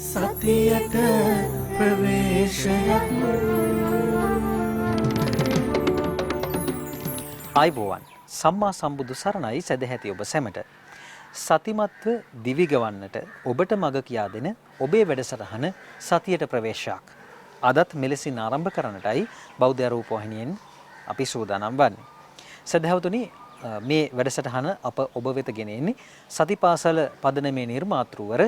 සතියට ප්‍රවේශයක් ආයුබෝවන් සම්මා සම්බුදු සරණයි සදැහැති ඔබ සැමට සතිමත්ව දිවිගවන්නට ඔබට මඟ කියා දෙන ඔබේ වැඩසටහන සතියට ප්‍රවේශයක් අදත් මෙලෙසින් ආරම්භ කරන්නටයි බෞද්ධ රූපවාහිනියෙන් අපි සූදානම් වන්නේ. සදහැවතුනි මේ වැඩසටහන අප ඔබ වෙත ගෙන එන්නේ සතිපාසල පදනමේ නිර්මාතෘවර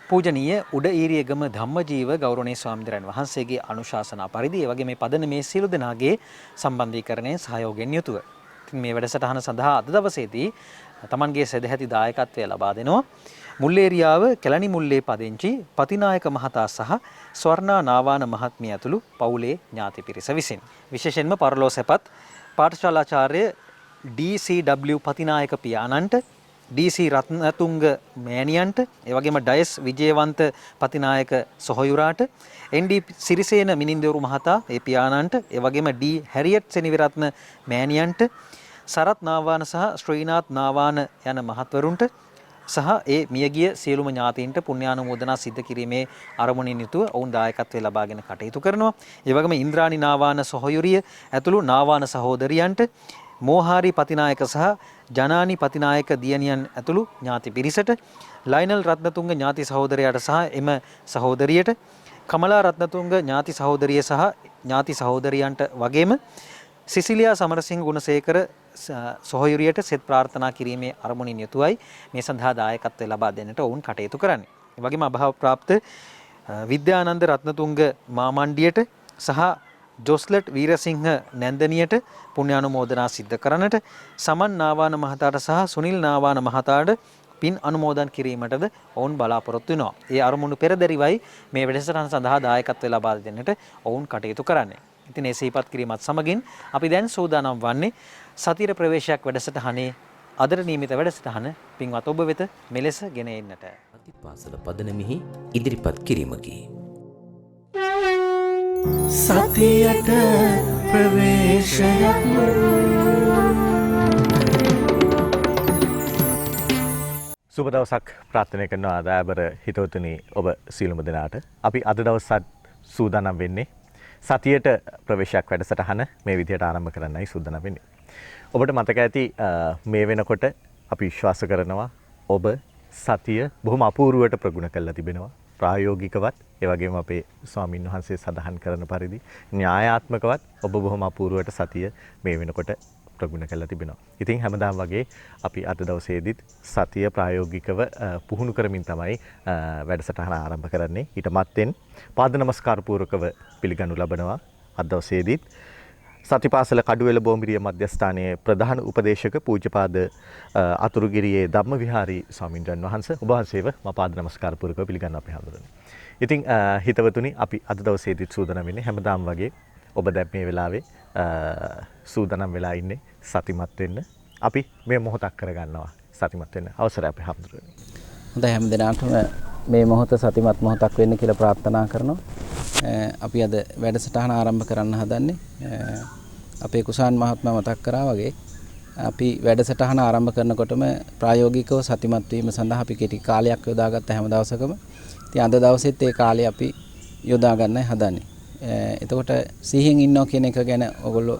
පූජනීය උඩීරියගම ධම්මජීව ගෞරවනීය ස්වාමීන් වහන්සේගේ අනුශාසනා පරිදි ඒ වගේ මේ පදනමේ සියලු දෙනාගේ සම්බන්ධීකරණයෙන් සහයෝගයෙන් යුතුව මේ වැඩසටහන සඳහා අද දවසේදී තමන්ගේ සදැහැති දායකත්වය ලබා දෙනවා මුල්ලේරියාව කැලණි මුල්ලේ පදිංචි පතිනායක මහතා සහ ස්වර්ණා නාවාන මහත්මිය ඇතුළු පවුලේ ඥාති පිරිස විසින් විශේෂයෙන්ම පරලෝසෙපත් පාඨශාලාචාර්ය DCW පතිනායක පියාණන්ට DC රත්නතුංග මෑණියන්ට ඒ වගේම ඩයස් විජේවන්ත පතිනායක සොහොයුරාට ND සිරිසේන මිනින්දේරු මහතා ඒ පියාණන්ට ඒ වගේම D හැරියට් සෙනවිරත්න මෑණියන්ට සරත් නාවාන සහ ශ්‍රීනාත් නාවාන යන මහත්වරුන්ට සහ ඒ මියගිය සියලුම ඥාතීන්ට පුණ්‍යානුමෝදනා සිද්ධ කිරීමේ අරමුණින් යුතුව ඔවුන් දායකත්වයේ ලබාගෙන කටයුතු කරනවා. ඒ වගේම ඉන්ද්‍රාණි නාවාන සොහොයුරිය ඇතුළු නාවාන සහෝදරියන්ට මෝහාරි පතිනායක සහ ජනානි පතිනායක දියණියන් ඇතුළු ඥාති පිරිසට ලයිනල් රත්නතුංග ඥාති සහෝදරයාට සහ එම සහෝදරියට කමලා රත්නතුංග ඥාති සහෝදරිය සහ ඥාති සහෝදරියන්ට වගේම සිසිලියා සමරසිංහ ගුණසේකර සොහොයුරියට සෙත් ප්‍රාර්ථනා කිරීමේ අරමුණින් යුතුවයි මේ සඳහා දායකත්වය ලබා දෙන්නට ඔවුන් කටයුතු කරන්නේ. ඒ වගේම අභාව ප්‍රාප්ත විද්‍යානන්ද රත්නතුංග මාමණ්ඩියට සහ ජොස්ලට් වීරසිංහ නැන්දනියට පුණ්‍යානුමෝදනා සිද්ධ කරන්නට සමන් නාවාන මහතාට සහ සුනිල් නාවාන මහතාට පින් අනුමෝදන් කිරීමටද ඔවුන් බලාපොරොත්තු වෙනවා. ඒ අරමුණු පෙරදරිවයි මේ වැඩසටහන සඳහා දායකත්වය ලබා දෙන්නට ඔවුන් කටයුතු කරන්නේ. ඉතින් ඒ සිහිපත් කිරීමත් සමගින් අපි දැන් සූදානම් වන්නේ සතියේ ප්‍රවේශයක් වැඩසටහනේ අදට නියමිත වැඩසටහන පින්වත් ඔබ වෙත මෙලෙස ගෙන එන්නට. සතිපාසල පදනමෙහි ඉදිරිපත් කිරීමකි. සතියට ප්‍රවේශයක් සුබ දවසක් ප්‍රාර්ථනා කරනවා ආදායබර හිතවතුනි ඔබ සියලුම දෙනාට. අපි අද දවසත් සූදානම් වෙන්නේ සතියට ප්‍රවේශයක් වැඩසටහන මේ විදිහට ආරම්භ කරන්නයි සූදානම් වෙන්නේ. ඔබට මතක ඇති මේ වෙනකොට අපි විශ්වාස කරනවා ඔබ සතිය බොහොම අපූර්වවට ප්‍රගුණ කරලා තිබෙනවා. ප්‍රායෝගිකවත් ඒ වගේම අපේ ස්වාමින් වහන්සේ සඳහන් කරන පරිදි න්‍යායාත්මකවත් ඔබ බොහොම අපූර්වවට සතිය මේ වෙනකොට ප්‍රගුණ කරලා තිබෙනවා. ඉතින් හැමදාම වගේ අපි අද දවසේදීත් සතිය ප්‍රායෝගිකව පුහුණු කරමින් තමයි වැඩසටහන ආරම්භ කරන්නේ. ඊට මත්තෙන් පාද නමස්කාර පූර්වකව පිළිගනු ලබනවා අද දවසේදීත් සතිපාසල කඩුවෙල බෝම්බිරිය මධ්‍යස්ථානයේ ප්‍රධාන උපදේශක පූජ්‍යපාද අතුරුගිරියේ ධම්ම විහාරී ස්වාමින්වයන් වහන්සේ ඔබ වහන්සේව මා පාද නමස්කාර පූර්වකව පිළිගන්න අපේ හැමදෙරේ. ඉතින් හිතවතුනි අපි අද දවසේදීත් සූදානම් වෙන්නේ හැමදාම වගේ ඔබ දැන් මේ වෙලාවේ සූදානම් වෙලා ඉන්නේ සතිමත් වෙන්න. අපි මේ මොහොතක් කරගන්නවා සතිමත් වෙන්න. අවසරයි අපේ හැමදෙරේ. හොඳයි හැම දිනකටම මේ මොහොත සතිමත් මොහොතක් වෙන්න කියලා ප්‍රාර්ථනා කරනවා. අපි අද වැඩසටහන ආරම්භ කරන්න හදන්නේ අපේ කුසාන් මහත්මයා මතක් කරා වගේ අපි වැඩසටහන ආරම්භ කරනකොටම ප්‍රායෝගිකව සතිමත් වීම සඳහා අපි කෙටි කාලයක් යොදාගත්ත හැම දවසකම. ඉතින් අද දවසෙත් ඒ කාලය අපි යොදා ගන්නයි හදන්නේ. එතකොට සිහියෙන් ඉන්නවා කියන එක ගැන ඔයගොල්ලෝ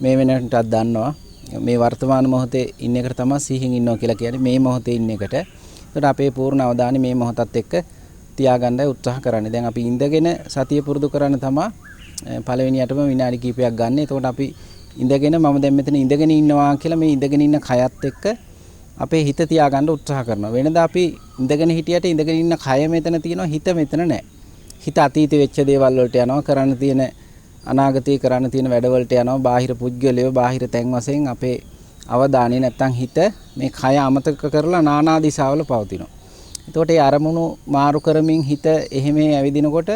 මේ වෙනකටත් දන්නවා. මේ වර්තමාන මොහොතේ ඉන්න එකට තමයි සිහියෙන් ඉන්නවා කියලා කියන්නේ මේ මොහොතේ ඉන්න එකට. එතකොට අපේ පූර්ණ අවධානය මේ මොහොතත් එක්ක තියාගන්නයි උත්සාහ කරන්නේ. දැන් අපි ඉඳගෙන සතිය පුරුදු කරන්න තමයි පළවෙනියටම විනාඩි කිහිපයක් ගන්න. එතකොට අපි ඉඳගෙන මම දැන් මෙතන ඉඳගෙන ඉන්නවා කියලා මේ ඉඳගෙන ඉන්න කයත් එක්ක අපේ හිත තියාගන්න උත්සාහ කරනවා. වෙනදා අපි ඉඳගෙන හිටියට ඉඳගෙන ඉන්න කය මෙතන තියෙනවා, හිත මෙතන නැහැ. හිත අතීතේ වෙච්ච දේවල් වලට යනවා, කරන්න තියෙන අනාගතේ කරන්න තියෙන වැඩ වලට යනවා, බාහිර පුද්ගලයෝ බාහිර තැන් වශයෙන් අපේ අවධානය නැත්තම් හිත මේ කය අමතක කරලා නානා දිශාවල පවතිනවා. එතකොට ඒ අරමුණු මාරු කරමින් හිත එහෙම ඇවිදිනකොට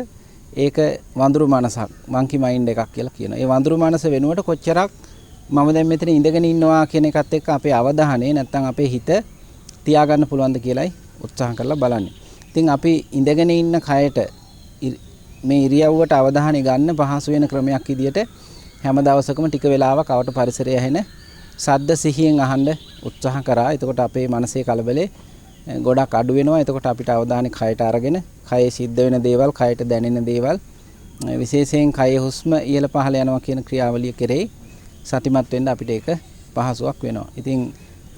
ඒක වඳුරු මනසක්, මංකි මයින්ඩ් එකක් කියලා කියනවා. ඒ වඳුරු මනස වෙනුවට කොච්චරක් මම දැන් මෙතන ඉඳගෙන ඉන්නවා කියන එකත් එක්ක අපේ අවධානය නැත්තම් අපේ හිත තියාගන්න පුළුවන්ද කියලායි උත්සාහ කරලා බලන්නේ. ඉතින් අපි ඉඳගෙන ඉන්න කයට මේ ඉරියව්වට අවධානය ගන්න පහසු වෙන ක්‍රමයක් විදියට හැම දවසකම ටික වෙලාවක් අවට පරිසරය ඇහෙන සද්ද සිහියෙන් අහන්න උත්සාහ කරා. එතකොට අපේ මනසේ කලබලේ ගොඩක් අඩු වෙනවා. එතකොට අපිට අවධානය කයට අරගෙන කයේ සිද්ධ වෙන දේවල්, කයට දැනෙන දේවල්, විශේෂයෙන් කයේ හුස්ම ඉහළ පහළ යනවා කියන ක්‍රියාවලිය කෙරෙහි සතිමත් වෙන්න අපිට ඒක පහසුවක් වෙනවා. ඉතින්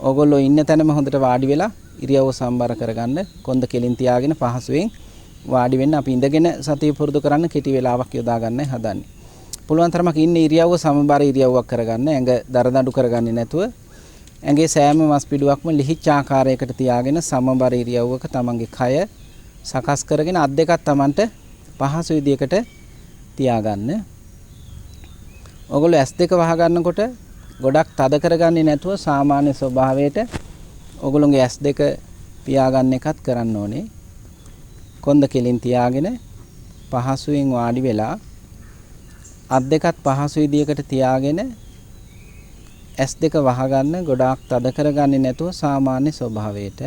ඕගොල්ලෝ ඉන්න තැනම හොඳට වාඩි වෙලා ඉරියව්ව සම්බර කරගන්න, කොන්ද කෙලින් තියාගෙන පහසුවෙන් වාඩි වෙන්න. අපි ඉඳගෙන සතිය පුරුදු කරන්න කෙටි වෙලාවක් යොදා ගන්නයි හදන්නේ. පුළුවන් තරමක් ඉන්න ඉරියව්ව සමබර ඉරියව්වක් කරගන්න, ඇඟ දරදඬු කරගන්නේ නැතුව ඇඟේ සෑම මස් පිඩුවක්ම ලිහිච්ච ආකාරයකට තියාගෙන සමබර ඉරියව්වක තමන්ගේ කය සකස් කරගෙන අත් දෙකක් තමන්ට පහසු විදියකට තියාගන්න. ඔයගොල්ලෝ S2 වහ ගන්නකොට ගොඩක් තද කරගන්නේ නැතුව සාමාන්‍ය ස්වභාවයට ඔයගොල්ලෝගේ S2 පියාගන්න එකත් කරන්න ඕනේ. කොන්ද කෙලින් තියාගෙන පහසුවෙන් වාඩි වෙලා අත් දෙකත් පහසු විදියකට තියාගෙන S2 වහගන්න, ගොඩාක් තද කරගන්නේ නැතුව සාමාන්‍ය ස්වභාවයට.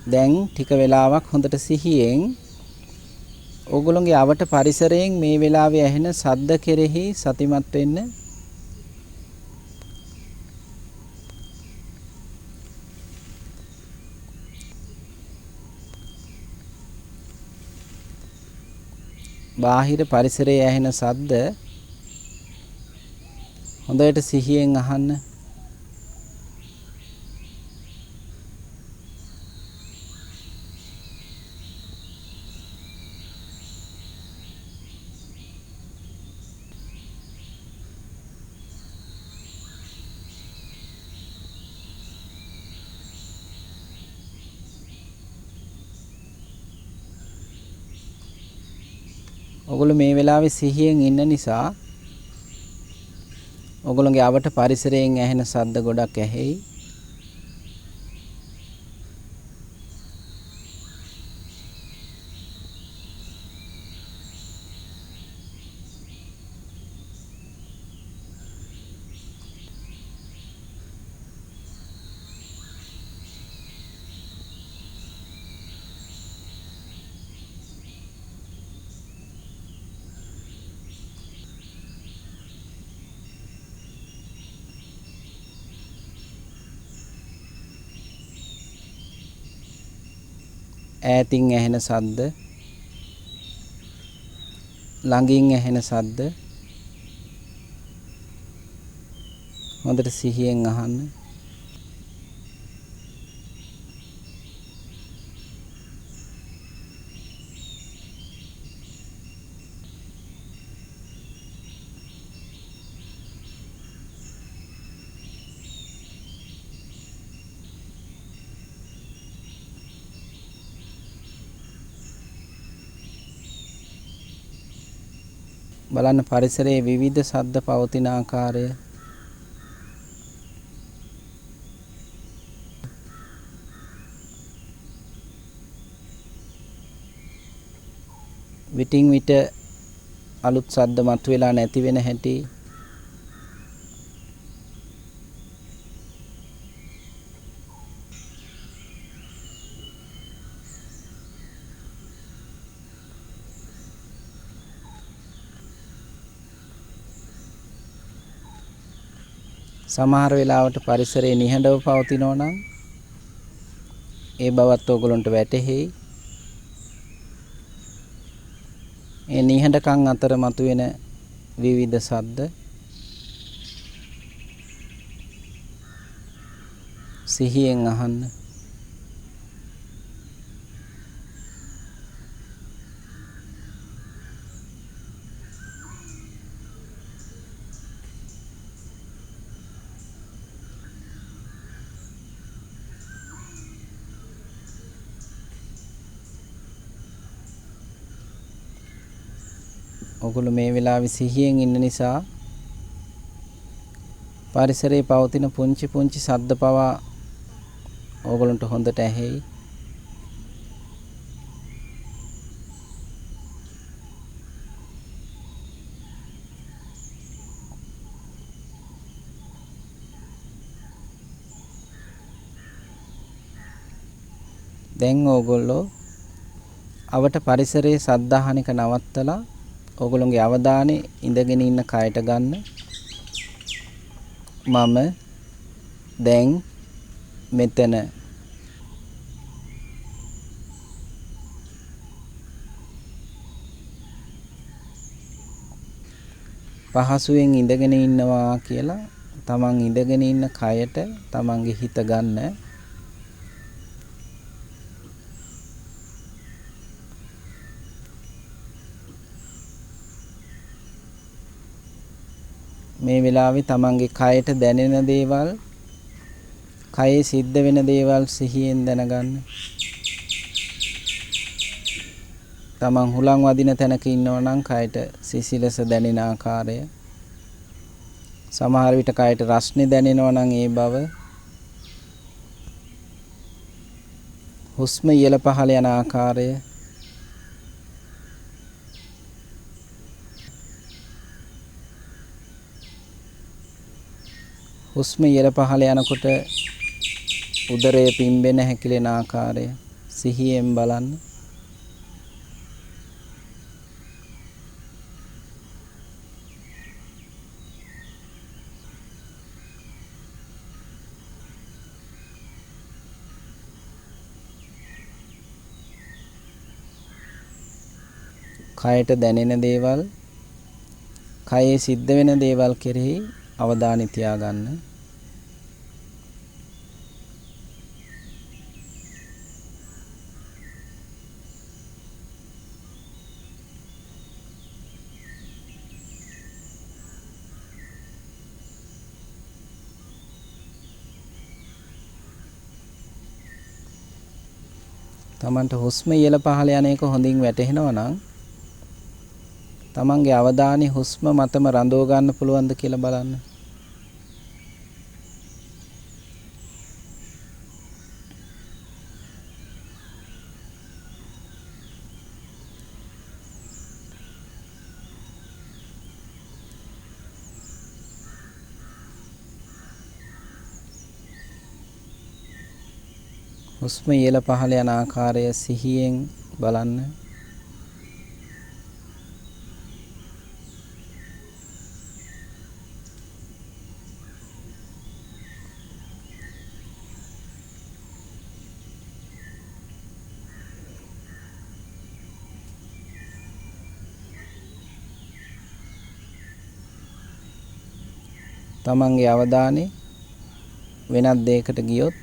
දැන් ටික වෙලාවක් හොඳට සිහියෙන් ඕගොල්ලෝගේ අවට පරිසරයෙන් මේ වෙලාවේ ඇහෙන ශබ්ද කෙරෙහි සතිමත් වෙන්න. බාහිර පරිසරයේ ඇහෙන ශබ්ද හොඳට සිහියෙන් අහන්න. ඔගොල්ලෝ මේ වෙලාවේ සිහියෙන් ඉන්න නිසා ඔගොල්ලෝගේ අවට පරිසරයෙන් ඇහෙන ශබ්ද ගොඩක් ඇහෙයි. ඈතින් ඇහෙන ශබ්ද, ළඟින් ඇහෙන ශබ්ද හොඳට සිහියෙන් අහන්න. බලන්න පරිසරයේ විවිධ ශබ්ද පවතින ආකාරය. විටින් විට අලුත් ශබ්ද මතුවලා නැති වෙන හැටි. සමහර වෙලාවට පරිසරයේ නිහඬව පවතිනවා නම් ඒ බවත් ඔයගොල්ලන්ට වැටහෙයි. ඒ නිහඬකම් අතර මතුවෙන විවිධ ශබ්ද සිහියෙන් අහන්න. ඔගොල්ලෝ මේ වෙලාවේ සිහියෙන් ඉන්න නිසා පරිසරයේ පවතින පුංචි පුංචි ශබ්ද පවා ඔගොල්ලන්ට හොඳට ඇහෙයි. දැන් ඕගොල්ලෝ අවට පරිසරයේ ශබ්ද අහන එක නවත්තලා ඕගොල්ලෝගේ අවධානය ඉඳගෙන ඉන්න කයට ගන්න. මම දැන් මෙතන පහසුවෙන් ඉඳගෙන ඉන්නවා කියලා තමන් ඉඳගෙන ඉන්න කයට තමන්ගේ හිත ගන්න. මේ වෙලාවේ තමන්ගේ කයට දැනෙන දේවල්, කයේ සිද්ධ වෙන දේවල් සිහියෙන් දැනගන්න. තමන් හුලං වදින තැනක ඉන්නවා නම් කයට සිසිලස දැනෙන ආකාරය, සමහර විට කයට රස්නේ දැනෙනවා නම් ඒ බව, හුස්ම ඉහළ පහළ යන ආකාරය, හුස්ම ඉහළ පහළ යනකොට උදරය පිම්බෙන හැකිලෙන ආකාරය සිහියෙන් බලන්න. කයට දැනෙන දේවල්, කයේ සිද්ධ වෙන දේවල් කෙරෙහි අවධානය තියාගන්න. තමන්ට හුස්ම ඉහළ පහළ යන එක හොඳින් වැටහෙනවා නම් තමන්ගේ අවධානය හුස්ම මතම රඳව ගන්න පුළුවන්ද කියලා බලන්න. හුස්ම ඉහළ පහළ යන ආකාරය සිහියෙන් බලන්න. තමන්ගේ අවධානය වෙනත් දෙයකට ගියොත්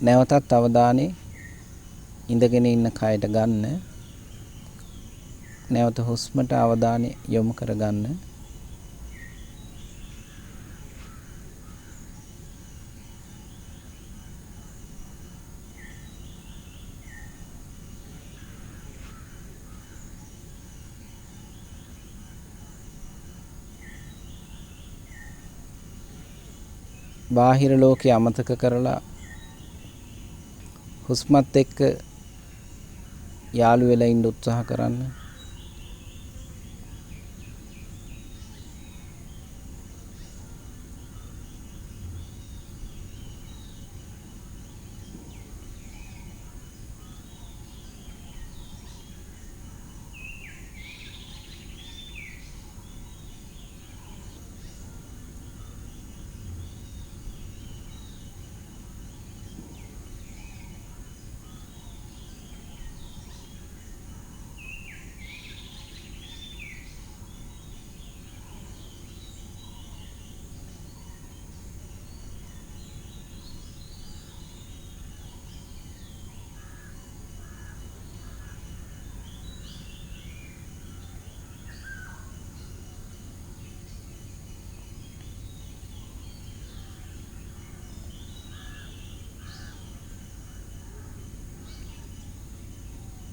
නැවතත් අවධානය ඉඳගෙන ඉන්න කයට ගන්න. නැවත හුස්මට අවධානය යොමු කරගන්න. බාහිර ලෝකේ අමතක කරලා හුස්මත් එක්ක යාළු වෙලා ඉන්න උත්සාහ කරන්න.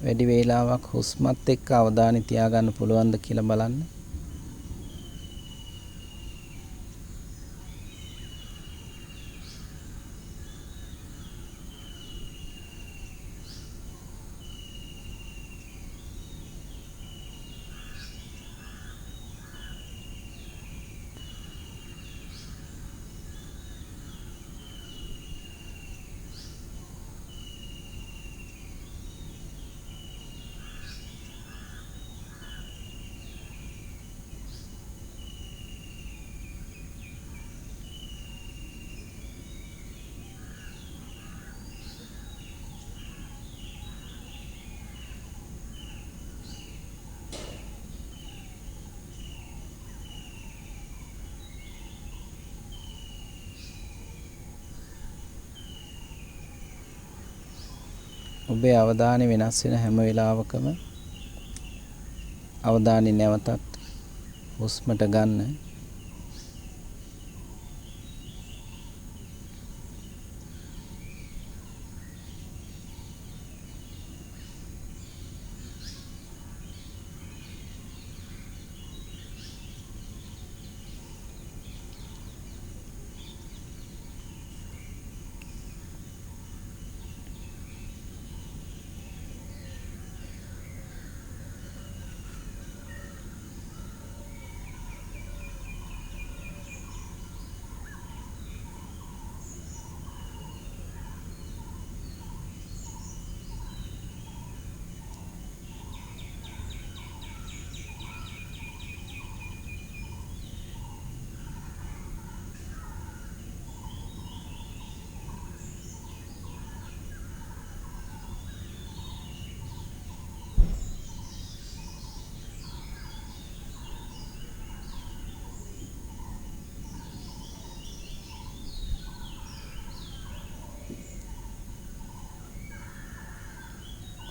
වැඩි වේලාවක් හුස්මත් එක්ක අවධානය තියාගන්න පුළුවන්ද කියලා බලන්න. ඔබේ අවධානය වෙනස් වෙන හැම වෙලාවකම අවධානය නැවතත් හුස්මට ගන්න.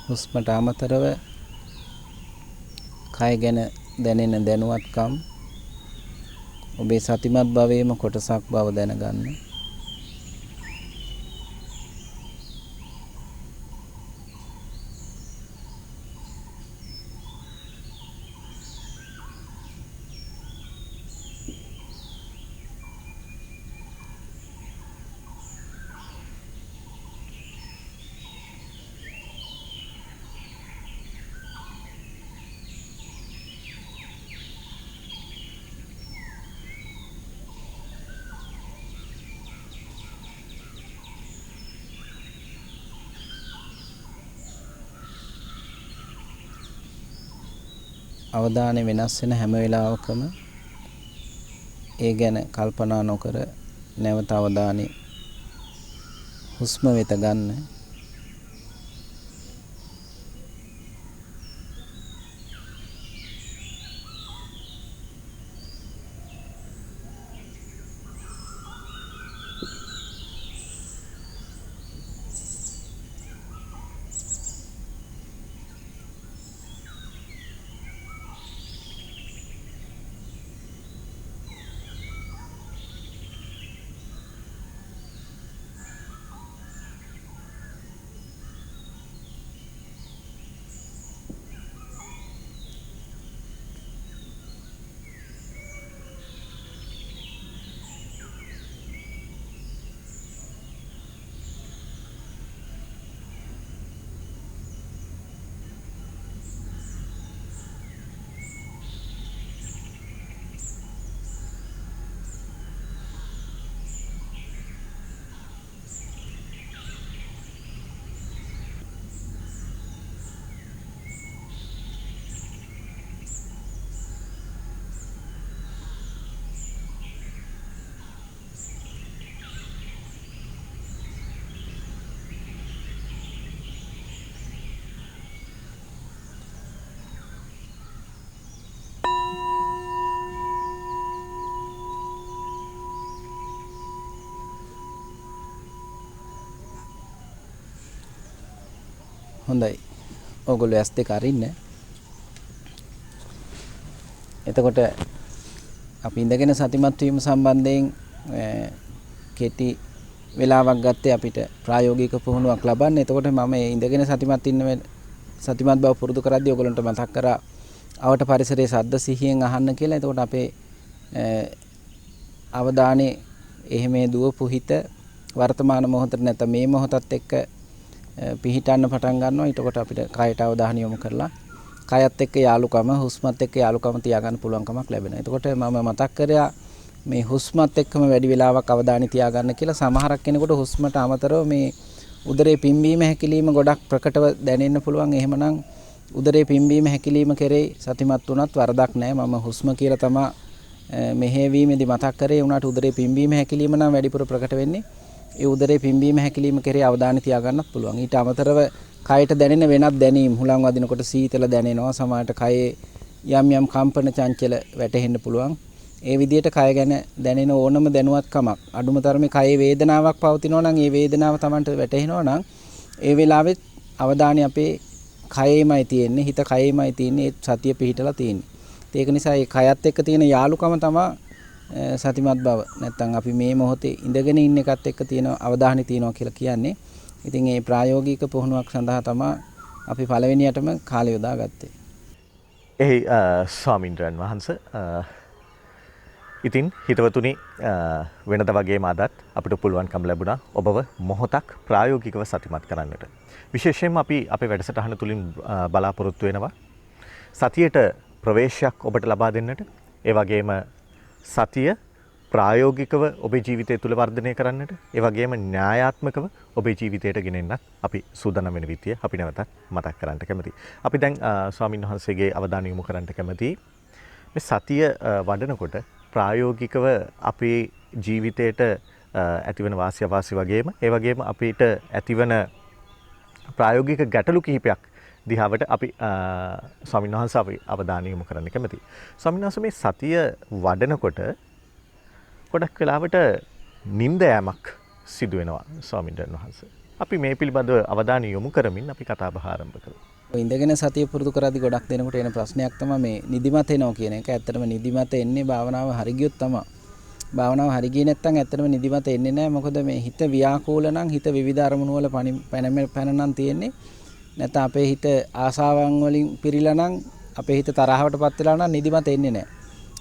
හුස්මට අමතරව කය ගැන දැනෙන දැනුවත්කම් ඔබේ සතිමත් භවයේම කොටසක් බව දැනගන්න. අවධානය වෙනස් වෙන හැම වෙලාවකම ඒ ගැන කල්පනා නොකර නැවත අවධානය හුස්ම වෙත ගන්න. හොඳයි. ඕගොල්ලෝ ඇස් දෙක අරින්න. එතකොට අපි ඉඳගෙන සතිමත් වීම සම්බන්ධයෙන් කෙටි වෙලාවක් ගත්තේ අපිට ප්‍රායෝගික පුහුණුවක් ලබන්න. එතකොට මම ඉඳගෙන සතිමත් බව පුරුදු කරද්දී ඕගොල්ලන්ට මතක් කරා අවට පරිසරයේ ශබ්ද සිහියෙන් අහන්න කියලා. එතකොට අපේ අවධානය එහෙම දුවපු හිත වර්තමාන මොහොතේ නැත්නම් මේ මොහොතත් එක්ක පිහිටන්න පටන් ගන්නවා. ඊටකොට අපිට කයට අවධානය යොමු කරලා කයත් එක්ක යාලුකම හුස්මත් එක්ක යාලුකම තියාගන්න පුළුවන්කමක් ලැබෙනවා. එතකොට මම මතක් කරා මේ හුස්මත් එක්කම වැඩි වෙලාවක් අවධානය තියාගන්න කියලා. සමහරක් කෙනෙකුට හුස්මට අමතරව මේ උදරේ පිම්බීම හැකිලිම ගොඩක් ප්‍රකටව දැනෙන්න පුළුවන්. එහෙමනම් උදරේ පිම්බීම හැකිලිම කෙරේ සතිමත් වුණත් වරදක් නැහැ. මම හුස්ම කියලා තමයි මෙහෙවීමේදී මතක් කරේ. උනාට උදරේ පිම්බීම හැකිලිම නම් වැඩිපුර ප්‍රකට වෙන්නේ. ඒ උදරේ පිම්බීම හැකිලිම කෙරේ අවධානය තියාගන්නත් පුළුවන්. ඊට අමතරව කයට දැනෙන වෙනත් දැනීම් හුලං වදිනකොට සීතල දැනෙනවා. සමහරට කයේ යම් යම් කම්පන චංචල වැටෙන්න පුළුවන්. ඒ විදිහට කය ගැන දැනෙන ඕනම දැනුවත්කමක් අඩුම තරමේ කයේ වේදනාවක් පවතිනවා නම් ඒ වේදනාව Tamanට වැටහෙනවා නම් ඒ වෙලාවෙත් අවධානය අපේ කයෙමයි තියෙන්නේ, හිත කයෙමයි තියෙන්නේ, ඒ සතිය පිහිටලා තියෙන්නේ. ඒක නිසා ඒ කයත් එක්ක තියෙන යාලුකම තමයි සතිමත් බව. නැත්තම් අපි මේ මොහොතේ ඉඳගෙන ඉන්න එකත් එක්ක තියෙන අවධානය තියෙනවා කියලා කියන්නේ. ඉතින් මේ ප්‍රායෝගික පුහුණුවක් සඳහා තමයි අපි පළවෙනියටම කාලය යොදාගත්තේ. එහි ස්වාමින්ද්‍රයන් වහන්සේ ඉතින් හිතවතුනි වෙනද වගේම අදත් අපිට පුළුවන්කම ලැබුණා ඔබව මොහොතක් ප්‍රායෝගිකව සතිමත් කරන්නට. විශේෂයෙන්ම අපි අපේ වැඩසටහන තුලින් බලාපොරොත්තු වෙනවා සතියට ප්‍රවේශයක් ඔබට ලබා දෙන්නට. ඒ වගේම සතිය ප්‍රායෝගිකව ඔබේ ජීවිතය තුළ වර්ධනය කරන්නට, ඒ වගේම න්‍යායාත්මකව ඔබේ ජීවිතයට ගෙනෙන්නත් අපි සූදානම් වෙන විදිය අපි නැවතත් මතක් කරන්න කැමතියි. අපි දැන් ස්වාමින් වහන්සේගේ අවධානය යොමු කරන්න කැමතියි මේ සතිය වඩනකොට ප්‍රායෝගිකව අපේ ජීවිතයට ඇතිවන වාසි අවාසි වගේම ඒ වගේම අපිට ඇතිවන ප්‍රායෝගික ගැටලු කිහිපයක් දිහාවට අපි ස්වාමීන් වහන්සේ අපි අවධානය යොමු කරන්න කැමතියි. ස්වාමීන් වහන්සේ මේ සතිය වඩනකොට ගොඩක් වෙලාවට නිින්ද යෑමක් සිදු වෙනවා ස්වාමීන් වහන්සේ. අපි මේ පිළිබඳව අවධානය යොමු කරමින් අපි කතා බහ ආරම්භ කරමු. ඉඳගෙන සතිය පුරුදු කරද්දී ගොඩක් දෙනකොට එන ප්‍රශ්නයක් තමයි මේ නිදිමත එනවා කියන එක. ඇත්තටම නිදිමත එන්නේ භාවනාව හරි ගියොත් තමයි. භාවනාව හරි ගියේ නැත්නම් ඇත්තටම නිදිමත එන්නේ නැහැ. මොකද මේ හිත ව්‍යාකූල නම්, හිත විවිධ අරමුණු වල පැන නම් තියෙන්නේ. නැත්නම් අපේ හිත ආසාවන් වලින් පිරීලා නම්, අපේ හිත තරහවටපත් වෙලා නම් නිදිමත එන්නේ නැහැ.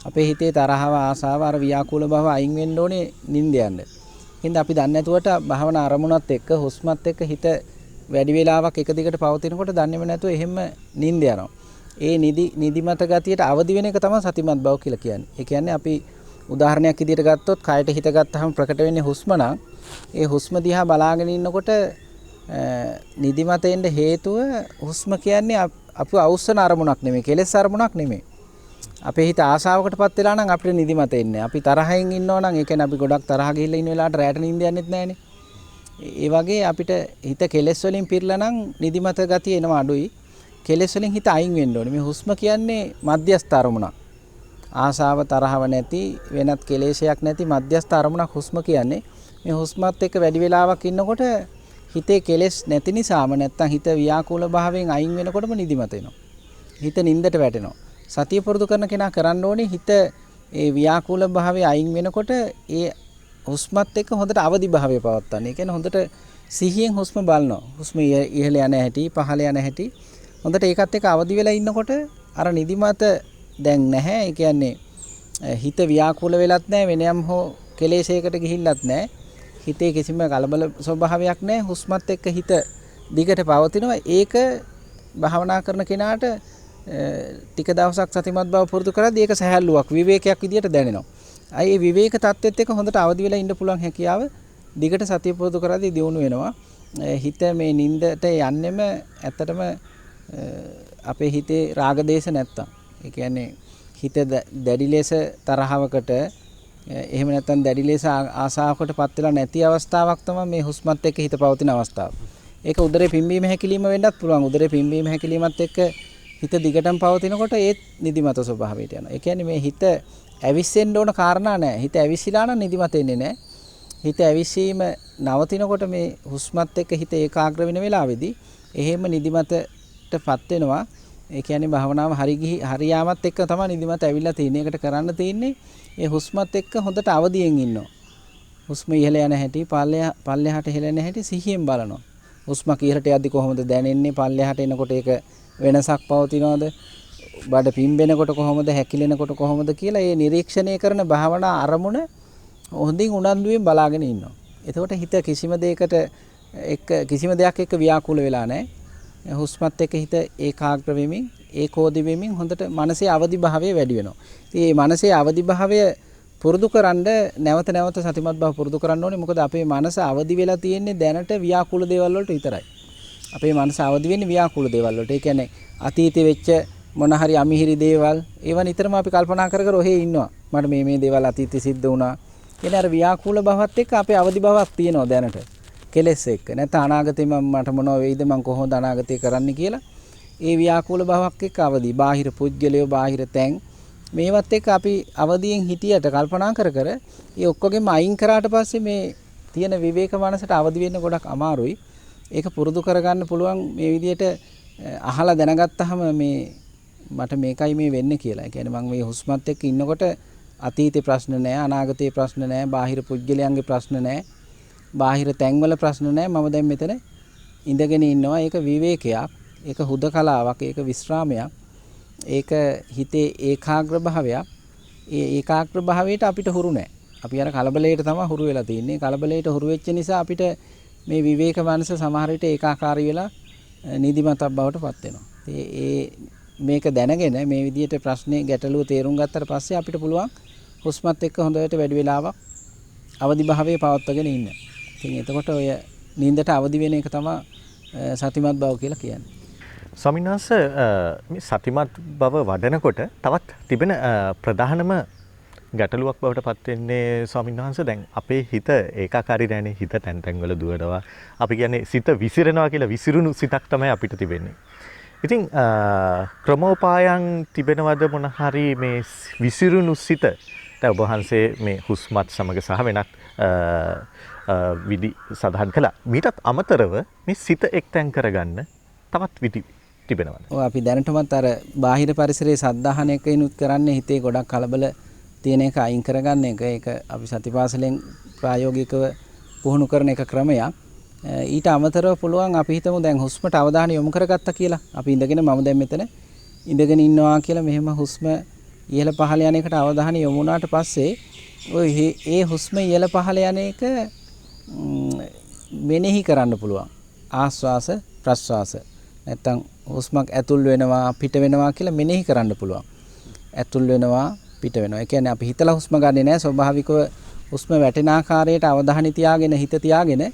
අපේ හිතේ තරහව, ආසාව, අර ව්‍යාකූල බව අයින් වෙන්න ඕනේ නිින්ද යන්න. හින්දා අපි දන්නේ නැතුවට භාවනා අරමුණත් එක්ක, හුස්මත් එක්ක හිත වැඩි වේලාවක් එක දිගට පවතිනකොට දන්නේම නැතුව එහෙම නිින්ද යනවා. ඒ නිදිමත ගතියට අවදි වෙන එක තමයි සතිමත් බව කියලා කියන්නේ. ඒ කියන්නේ අපි උදාහරණයක් විදිහට ගත්තොත් කයට හිත ගත්තාම ප්‍රකට වෙන්නේ හුස්ම නම්, ඒ හුස්ම දිහා බලාගෙන ඉන්නකොට නිදිමත එන්න හේතුව හුස්ම කියන්නේ අපු අවුස්සන අරමුණක් නෙමෙයි, කෙලෙස් අරමුණක් නෙමෙයි. අපේ හිත ආසාවකටපත් වෙලා නම් අපිට නිදිමත එන්නේ. අපි තරහින් ඉන්නවා නම්, ඒ කියන්නේ අපි ගොඩක් තරහ ගිහිල්ලා ඉන්න වෙලාවට රැට නිින්ද යන්නෙත් නැහනේ. ඒ වගේ අපිට හිත කෙලෙස් වලින් පිරලා නම් නිදිමත ගතිය එනවා අඩුයි. කෙලෙස් වලින් හිත අයින් වෙන්න ඕනේ. මේ හුස්ම කියන්නේ මධ්‍යස්ථ අරමුණක්. ආසාව තරහව නැති, වෙනත් කෙලෙසයක් නැති මධ්‍යස්ථ අරමුණක් හුස්ම කියන්නේ. මේ හුස්මත් එක්ක වැඩි වෙලාවක් ඉන්නකොට හිතේ කෙලෙස් නැති නිසාම නැත්තම් හිත ව්‍යාකූල භාවයෙන් අයින් වෙනකොටම නිදිමත එනවා. හිත නින්දට වැටෙනවා. සතිය පුරුදු කරන කෙනා කරන්න ඕනේ හිත ඒ ව්‍යාකූල භාවයේ අයින් වෙනකොට ඒ හුස්මත් එක්ක හොඳට අවදි භාවය පවත්වන්න. ඒ කියන්නේ හොඳට සිහියෙන් හුස්ම බලනවා. හුස්ම ඉහළ යන හැටි, පහළ යන හැටි හොඳට ඒකත් එක්ක අවදි වෙලා ඉන්නකොට අර නිදිමත දැන් නැහැ. ඒ කියන්නේ හිත ව්‍යාකූල වෙලත් නැහැ, වෙනයම් හෝ කෙලෙසයකට ගිහිල්ලත් නැහැ. හිතේ කිසිම කලබල ස්වභාවයක් නැහැ. හුස්මත් එක්ක හිත දිගට පවතිනවා. ඒක භාවනා කරන කෙනාට ටික දවසක් සතිමත් බව පුරුදු කරද්දී ඒක සහැල්ලුවක්, විවේකයක් විදියට දැනෙනවා. අයි ඒ විවේක තත්ත්වෙත් එක්ක හොඳට අවදි වෙලා ඉන්න පුළුවන් හැකියාව දිගට සතිය පුරුදු කරද්දී දියුණු වෙනවා. හිත මේ නිින්දට යන්නෙම ඇත්තටම අපේ හිතේ රාග දේශ නැත්තම්. ඒ කියන්නේ හිත දැඩි ලෙස තරහවකට එහෙම නැත්නම් දැඩි ලෙස ආසාවකටපත් වෙලා නැති අවස්ථාවක් තමයි මේ හුස්මත් එක්ක හිත පවතින අවස්ථාව. ඒක උදරේ පිම්බීම හැකිලිම වෙන්නත් පුළුවන්. උදරේ පිම්බීම හැකිලිමත් එක්ක හිත දිගටම පවතිනකොට ඒත් නිදිමත ස්වභාවයට යනවා. ඒ කියන්නේ මේ හිත ඇවිස්සෙන්න ඕන කාරණා නැහැ. හිත ඇවිසිලා නම් නිදිමත එන්නේ නැහැ. හිත ඇවිසීම නවතිනකොට මේ හුස්මත් එක්ක හිත ඒකාග්‍ර වෙන වෙලාවේදී එහෙම නිදිමතටපත් වෙනවා. ඒ කියන්නේ භාවනාව හරියාමත් එක්ක තමයි නිදිමත ඇවිල්ලා තියෙන්නේ. ඒකට කරන්න තියෙන්නේ ඒ හුස්මත් එක්ක හොඳට අවදියෙන් ඉන්නවා. හුස්ම ඉහළ යන හැටි, පල්ලෙහාට හෙලෙන හැටි සිහියෙන් බලනවා. හුස්ම ඉහළට යද්දි කොහොමද දැනෙන්නේ? පල්ලෙහාට එනකොට ඒක වෙනසක් පවතිනවද? බඩ පිම්බෙනකොට කොහොමද, හැකිලෙනකොට කොහොමද කියලා ඒ නිරීක්ෂණය කරන භාවනා අරමුණ හොඳින් උනන්දුවෙන් බලාගෙන ඉන්නවා. එතකොට හිත කිසිම දෙයක් එක්ක ව්‍යාකූල වෙලා නැහැ. හුස්මත් එක්ක හිත ඒකාග්‍ර වෙමින්, ඒකෝදි වෙමින් හොඳට මනසේ අවදි භාවය වැඩි වෙනවා. ඉතින් මේ මනසේ අවදි භාවය පුරුදු කරන්න නැවත සතිමත් බව පුරුදු කරන්න ඕනේ. මොකද අපේ මනස අවදි වෙලා තියෙන්නේ දැනට ව්‍යාකූල දේවල් වලට විතරයි. අපේ මනස අවදි වෙන්නේ ව්‍යාකූල දේවල් වලට. ඒ කියන්නේ අතීතේ වෙච්ච මොන හරි අමිහිරි දේවල් ඒවා නිතරම අපි කල්පනා කර ඔහේ ඉන්නවා. මට මේ දේවල් අතීතේ සිද්ධ වුණා. කියන්නේ අර ව්‍යාකූල භාවත් එක්ක අපේ අවදි භාවක් තියෙනවා දැනට. කෙලෙස් එක්ක. නැත්නම් අනාගතේ මට මොනව වෙයිද, මම කොහොමද අනාගතේ කරන්නේ කියලා. ඒ ව්‍යාකූල භාවක් එක්ක අවදි. බාහිර පුද්ගලයෝ, බාහිර තැන් මේවත් එක්ක අපි අවදියෙන් හිටියට කල්පනා කර ඒ ඔක්කොගෙම අයින් කරාට පස්සේ මේ තියෙන විවේක මනසට අවදි වෙන්න ගොඩක් අමාරුයි. ඒක පුරුදු කරගන්න පුළුවන් මේ විදිහට අහලා දැනගත්තාම මේ මට මේකයි මේ වෙන්නේ කියලා. ඒ කියන්නේ මම මේ හුස්මත් එක්ක ඉන්නකොට අතීතේ ප්‍රශ්න නැහැ, අනාගතේ ප්‍රශ්න නැහැ, බාහිර පුද්ගලයන්ගේ ප්‍රශ්න නැහැ, බාහිර තැන්වල ප්‍රශ්න නැහැ. මම දැන් මෙතන ඉඳගෙන ඉන්නවා. ඒක විවේකයක්, ඒක හුදකලාවක්, ඒක විශ්‍රාමයක්, ඒක හිතේ ඒකාග්‍ර භාවයක්. ඒ ඒකාග්‍ර භාවයට අපිට හුරු නැහැ. අපි අර කලබලයට තමයි හුරු වෙලා තින්නේ. කලබලයට හුරු වෙච්ච නිසා අපිට මේ විවේක මනස සමහර විට ඒකාකාරී වෙලා නිදිමතක් බවට පත් වෙනවා. ඒ මේක දැනගෙන මේ විදිහට ප්‍රශ්නේ ගැටලුව තේරුම් ගත්තට පස්සේ අපිට පුළුවන් හුස්මත් එක්ක හොඳට වැඩි වෙලාවක් අවදි භාවයේ පවත්වාගෙන ඉන්න. ඉතින් එතකොට ඔය නිින්දට අවදි වෙන එක තමයි සතිමත් බව කියලා කියන්නේ. ස්වාමීන් වහන්සේ මේ සතිමත් බව වඩනකොට තවත් තිබෙන ප්‍රධානම ගැටලුවක් බවට පත් වෙන්නේ ස්වාමීන් වහන්සේ දැන් අපේ හිත ඒකාකාරී නැහැනේ. හිත තැන් තැන් වල දුවනවා. අපි කියන්නේ සිත විසිරෙනවා කියලා විසිරුණු සිතක් තමයි අපිට තිබෙන්නේ. ඉතින් ක්‍රමෝපායන් තිබෙනවද මොන හරි මේ විසිරුණු සිත දැන් ඔබ වහන්සේ මේ හුස්මත් සමග සහ වෙනත් විදි සඳහන් කළා. මීටත් අමතරව මේ සිත එක්තැන් කරගන්න තවත් විදි තිබෙනවද? ඔව් අපි දැනටමත් අර බාහිර පරිසරයේ සද්ධාහන එකයිනුත් කරන්නේ හිතේ ගොඩක් කලබල තියෙන එක අයින් කරගන්න එක. ඒක අපි සතිපාසලෙන් ප්‍රායෝගිකව පුහුණු කරන එක ක්‍රමයක්. ඊට අමතරව පුළුවන් අපි හිතමු දැන් හුස්මට අවධානය යොමු කරගත්තා කියලා. අපි ඉඳගෙන මම දැන් මෙතන ඉඳගෙන ඉන්නවා කියලා මෙහෙම හුස්ම ඉහළ පහළ යන එකට අවධානය යොමු වුණාට පස්සේ ඔය ඒ හුස්ම ඉහළ පහළ යන එක මෙනෙහි කරන්න පුළුවන්. ආස්වාස ප්‍රස්වාස. නැත්තම් හුස්මක් ඇතුල් වෙනවා පිට වෙනවා කියලා මෙනෙහි කරන්න පුළුවන්. ඇතුල් වෙනවා පිට වෙනවා. ඒ කියන්නේ අපි හිතලා හුස්ම ගන්නෙ නෑ. ස්වභාවිකව හුස්ම වැටෙන ආකාරයට අවධානය තියාගෙන හිත තියාගෙන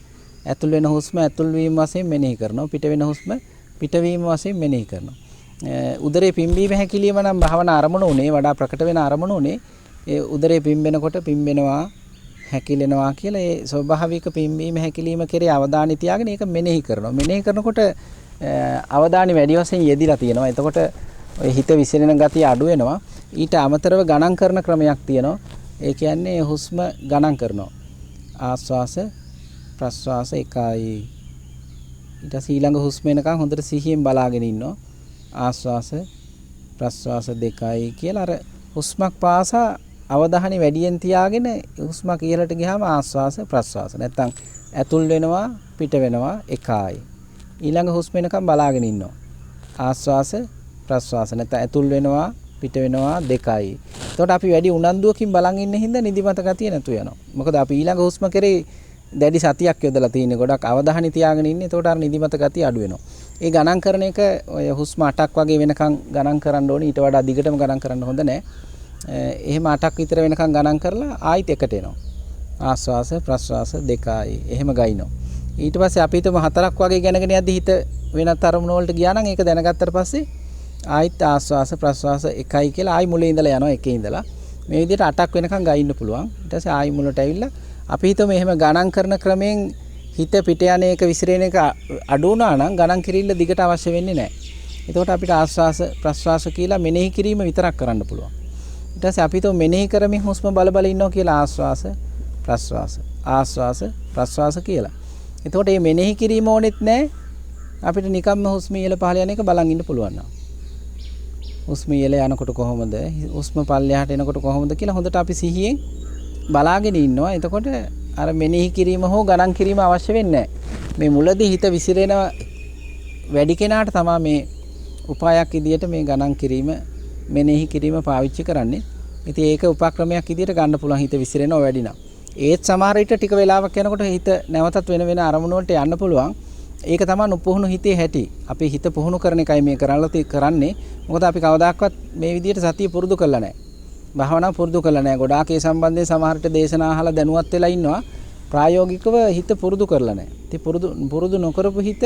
ඇතුල් වෙන හුස්ම ඇතුල් වීම වශයෙන් මෙනෙහි කරනවා. පිට වෙන හුස්ම පිටවීම වශයෙන් මෙනෙහි කරනවා. උදරේ පිම්බීම හැකිලිම නම් භාවනා අරමුණ උනේ වඩා ප්‍රකට වෙන අරමුණ උනේ ඒ උදරේ පිම්බෙනකොට පිම්බෙනවා හැකිලෙනවා කියලා ඒ ස්වභාවික පිම්බීම හැකිලිම කෙරේ අවධානය තියාගෙන ඒක මෙනෙහි කරනවා. මෙනෙහි කරනකොට අවධානය වැඩි වශයෙන් යෙදිලා තියෙනවා. එතකොට ඔය හිත විසිරෙන ගතිය අඩු වෙනවා. ඊට අමතරව ගණන් කරන ක්‍රමයක් තියෙනවා. ඒ කියන්නේ හුස්ම ගණන් කරනවා. ආස්වාස ප්‍රස්වාස එකයි. ඊට පස්සේ ඊළඟ හුස්ම එනකන් හොඳට සිහියෙන් බලාගෙන ඉන්නවා. ආස්වාස ප්‍රස්වාස දෙකයි කියලා අර හුස්මක් පාසා අවධානය වැඩියෙන් තියාගෙන හුස්මක් ඉහළට ගියාම ආස්වාස ප්‍රස්වාස නැත්තම් ඇතුල් වෙනවා පිට වෙනවා එකයි. ඊළඟ හුස්ම එනකන් බලාගෙන ඉන්නවා. ආස්වාස ප්‍රස්වාස නැත්තම් ඇතුල් වෙනවා පිට වෙනවා දෙකයි. එතකොට අපි වැඩි උනන්දුවකින් බලන් ඉන්න හින්දා නිදිමත ගතිය නැතු වෙනවා. මොකද අපි ඊළඟ හුස්ම කරේ දැඩි සතියක් යොදලා තියෙන්නේ. ගොඩක් අවධානය තියාගෙන ඉන්නේ. එතකොට අර නිදිමත ගතිය අඩු වෙනවා. ඒ ගණන් කරන එක ඔය හුස්ම 8ක් වගේ වෙනකන් ගණන් කරන්න ඕනේ. ඊට වඩා දිගටම ගණන් කරන්න හොඳ නැහැ. එහෙම 8ක් විතර වෙනකන් ගණන් කරලා ආයිත් එකට එනවා. ආස්වාස ප්‍රස්වාස දෙකයි. එහෙම ගයිනවා. ඊට පස්සේ අපි හිතමු 4ක් වගේ ගණනගෙන යද්දි හිත වෙනත් අරමුණු වලට ගියා නම් ඒක දැනගත්තට පස්සේ ආයිත් ආස්වාස ප්‍රස්වාස එකයි කියලා ආයි මුලේ ඉඳලා යනවා එකේ ඉඳලා. මේ විදිහට 8ක් වෙනකන් ගයින්න පුළුවන්. ඊට පස්සේ ආයි මුලට ඇවිල්ලා අපි හිතමු එහෙම ගණන් කරන ක්‍රමයෙන් හිත පිට යන එක විසිරෙන එක අඩු වුණා නම් ගණන් කිරිල්ල දිගට අවශ්‍ය වෙන්නේ නැහැ. එතකොට අපිට ආස්වාස ප්‍රස්වාස කියලා මෙනෙහි කිරීම විතරක් කරන්න පුළුවන්. ඊට පස්සේ අපි හිතමු මෙනෙහි කරමින් හුස්ම බල බල ඉන්නවා කියලා ආස්වාස ප්‍රස්වාස කියලා. එතකොට මේ මෙනෙහි කිරීම ඕනෙත් නැහැ. අපිට නිකම්ම හුස්ම ඉහළ පහළ යන එක බලන් ඉන්න පුළුවන් නා. හුස්ම ඉහළ යනකොට කොහොමද? හුස්ම පල්ලෙහාට එනකොට කොහොමද කියලා හොඳට අපි සිහියෙන් බලාගෙන ඉන්නවා. එතකොට අර මෙනෙහි කිරීම හෝ ගණන් කිරීම අවශ්‍ය වෙන්නේ නැහැ. මේ මුලදී හිත විසිරෙන වැඩි කෙනාට තමයි මේ උපායක් විදියට මේ ගණන් කිරීම මෙනෙහි කිරීම පාවිච්චි කරන්නේ. ඉතින් ඒක උපක්‍රමයක් විදියට ගන්න පුළුවන් හිත විසිරෙනව වැඩි නම්. ඒත් සමහර විට ටික වෙලාවක් යනකොට හිත නැවතත් වෙන වෙන අරමුණු වලට යන්න පුළුවන්. ඒක තමයි නුපුහුණු හිතේ හැටි. අපි හිත පුහුණු කරන එකයි මේ කරන්නේ. මොකද අපි කවදාකවත් මේ විදියට සතිය පුරුදු කරලා නැහැ. භාවනා පුරුදු කරලා නැහැ. ගොඩාක් ඒ සම්බන්ධයෙන් සමහර විට දේශනා අහලා දැනුවත් වෙලා ඉන්නවා. ප්‍රායෝගිකව හිත පුරුදු කරලා නැහැ. ඉතින් පුරුදු නොකරපු හිත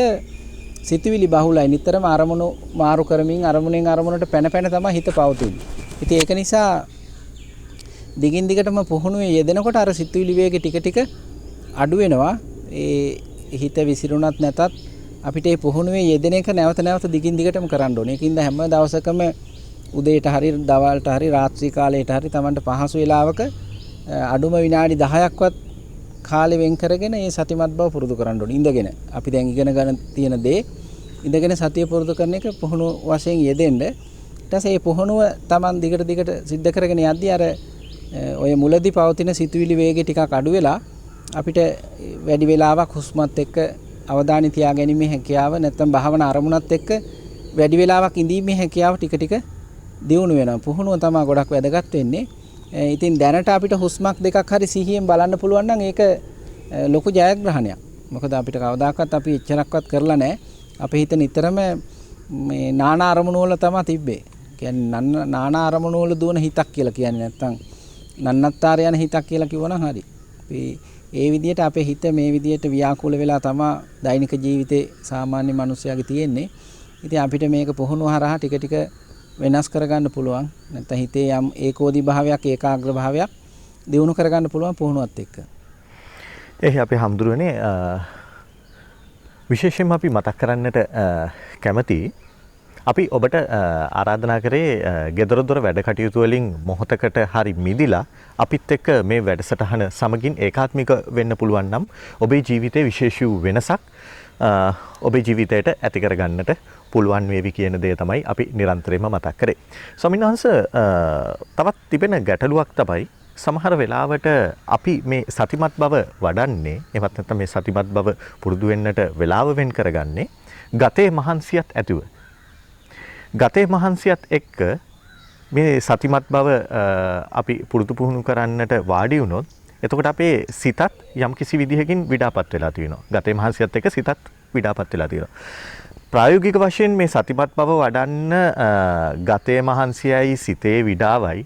සිතුවිලි බහුලයි. නිතරම අරමුණු මාරු කරමින් අරමුණෙන් අරමුණට පැන තමයි හිත පවතින්නේ. ඉතින් ඒක නිසා දිගින් දිගටම පුහුණුවේ යෙදෙනකොට අර සිතුවිලි වේගය ටික ටික අඩු වෙනවා. ඒ හිත විසිරුණත් නැතත් අපිට මේ පුහුණුවේ යෙදෙන එක නැවත නැවත දිගින් දිගටම කරන්න ඕනේ. ඒකින්ද හැම දවසකම උදේට හරි දවල්ට හරි රාත්‍රී කාලයට හරි Tamanට පහසු වෙලාවක අඩුම විනාඩි 10ක්වත් කාලේ වෙන් කරගෙන මේ සතිමත් බව පුරුදු කරන්න ඕනේ. ඉඳගෙන අපි දැන් ඉගෙන ගන්න තියෙන දේ ඉඳගෙන සතිය පුරුදු කරන එක පුහුණු වශයෙන් යෙදෙන්න. ඊට පස්සේ මේ පුහුණුව Taman දිගට සිද්ධ කරගෙන යද්දී අර ඔය මුලදී පවතින සිතුවිලි වේගය ටිකක් අඩු වෙලා අපිට වැඩි වෙලාවක් හුස්මත් එක්ක අවධානය තියාගැනීමේ හැකියාව නැත්නම් භාවනා අරමුණත් එක්ක වැඩි වෙලාවක් ඉඳීමේ හැකියාව ටික දියුණු වෙනවා. පුහුණුව තමයි ගොඩක් වැදගත් වෙන්නේ. ඉතින් දැනට අපිට හුස්මක් දෙකක් හරි සිහියෙන් බලන්න පුළුවන් නම් ඒක ලොකු ජයග්‍රහණයක්. මොකද අපිට කවදාකවත් අපි එච්චරක්වත් කරලා නැහැ. අපේ හිත නිතරම මේ නානා අරමුණු වල තමයි තිබ්බේ. කියන්නේ නානා අරමුණු වල දුවන හිතක් කියලා කියන්නේ නැත්නම් නන්නත්තර යන හිතක් කියලා කිව්වනම් හරි. ඒ විදිහට අපේ හිත මේ විදිහට ව්‍යාකූල වෙලා තමයි දෛනික ජීවිතේ සාමාන්‍ය මිනිස්සයාගේ තියෙන්නේ. ඉතින් අපිට මේක පුහුණුව හරහා ටික වෙනස් කරගන්න පුළුවන්. නැත්නම් හිතේ යම් ඒකෝදි භාවයක් ඒකාග්‍ර භාවයක් දියුණු කරගන්න පුළුවන් පුහුණුවත් එක්ක. එහේ අපි හම්දුරනේ විශේෂයෙන්ම අපි මතක් කරන්නට කැමති අපි ඔබට ආරාධනා කරේ ගෙදර දොර වැඩ කටයුතු වලින් මොහොතකට හරි මිදිලා අපිත් එක්ක මේ වැඩසටහන සමගින් ඒකාත්මික වෙන්න පුළුවන් නම් ඔබේ ජීවිතයේ විශේෂ වූ වෙනසක් ඔබේ ජීවිතයට ඇති කරගන්නට පුළුවන් වේවි කියන දේ තමයි අපි නිරන්තරයෙන්ම මතක් කරේ. ස්වාමීන් වහන්සේ තවත් තිබෙන ගැටලුවක් තමයි සමහර වෙලාවට අපි මේ සතිමත් බව වඩන්නේ එවත් නැත්නම් මේ සතිමත් බව පුරුදු වෙන්නට වෙලාව වෙන් කරගන්නේ ගතේ මහන්සියත් ඇතුව. ගතේ මහන්සියත් එක්ක මේ සතිමත් බව අපි පුරුදු පුහුණු කරන්නට වාඩි වුණොත් එතකොට අපේ සිතත් යම් කිසි විදිහකින් විඩාපත් වෙලා තියෙනවා. ගතේ මහන්සියත් එක්ක සිතත් විඩාපත් වෙලා තියෙනවා. ප්‍රායෝගික වශයෙන් මේ සතිමත් බව වඩන්න ගතේ මහන්සියයි සිතේ විඩාවයි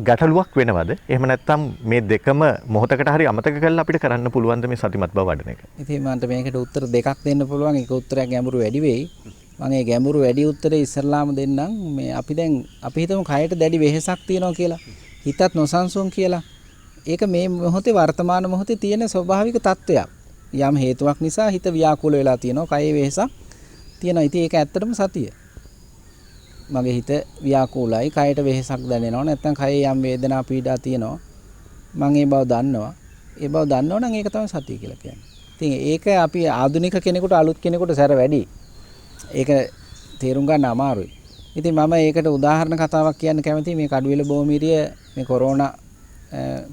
ගැටලුවක් වෙනවද? එහෙම නැත්නම් මේ දෙකම මොහොතකට හරි අමතක කරලා අපිට කරන්න පුළුවන්ද මේ සතිමත් බව වඩන එක? ඉතින් මන්ට මේකට උත්තර දෙකක් දෙන්න පුළුවන්. එක උත්තරයක් ගැඹුරු වැඩි වෙයි. මම ඒ ගැඹුරු වැඩි උත්තරේ ඉස්සරලාම දෙන්නම්. මේ අපි හිතමු කයට දැඩි වෙහෙසක් තියෙනවා කියලා. හිතත් නොසන්සුන් කියලා. ඒක මේ මොහොතේ වර්තමාන මොහොතේ තියෙන ස්වභාවික තත්ත්වයක්. යම් හේතුවක් නිසා හිත ව්‍යාකූල වෙලා තියෙනවා. කයේ වෙහෙසක් තියෙනවා. ඉතින් ඒක ඇත්තටම සතිය. මගේ හිත ව්‍යාකූලයි, කයට වෙහෙසක් දැනෙනවා. නැත්නම් කයේ යම් වේදනා පීඩා තියෙනවා. මම ඒ බව දන්නවා. ඒ බව දන්නවනම් ඒක තමයි සතිය කියලා කියන්නේ. ඉතින් ඒක අපි ආධුනික කෙනෙකුට අලුත් කෙනෙකුට සැර වැඩි. ඒක තේරුම් ගන්න අමාරුයි. ඉතින් මම ඒකට උදාහරණ කතාවක් කියන්න කැමතියි. මේ කඩුවෙල බොමිරිය මේ කොරෝනා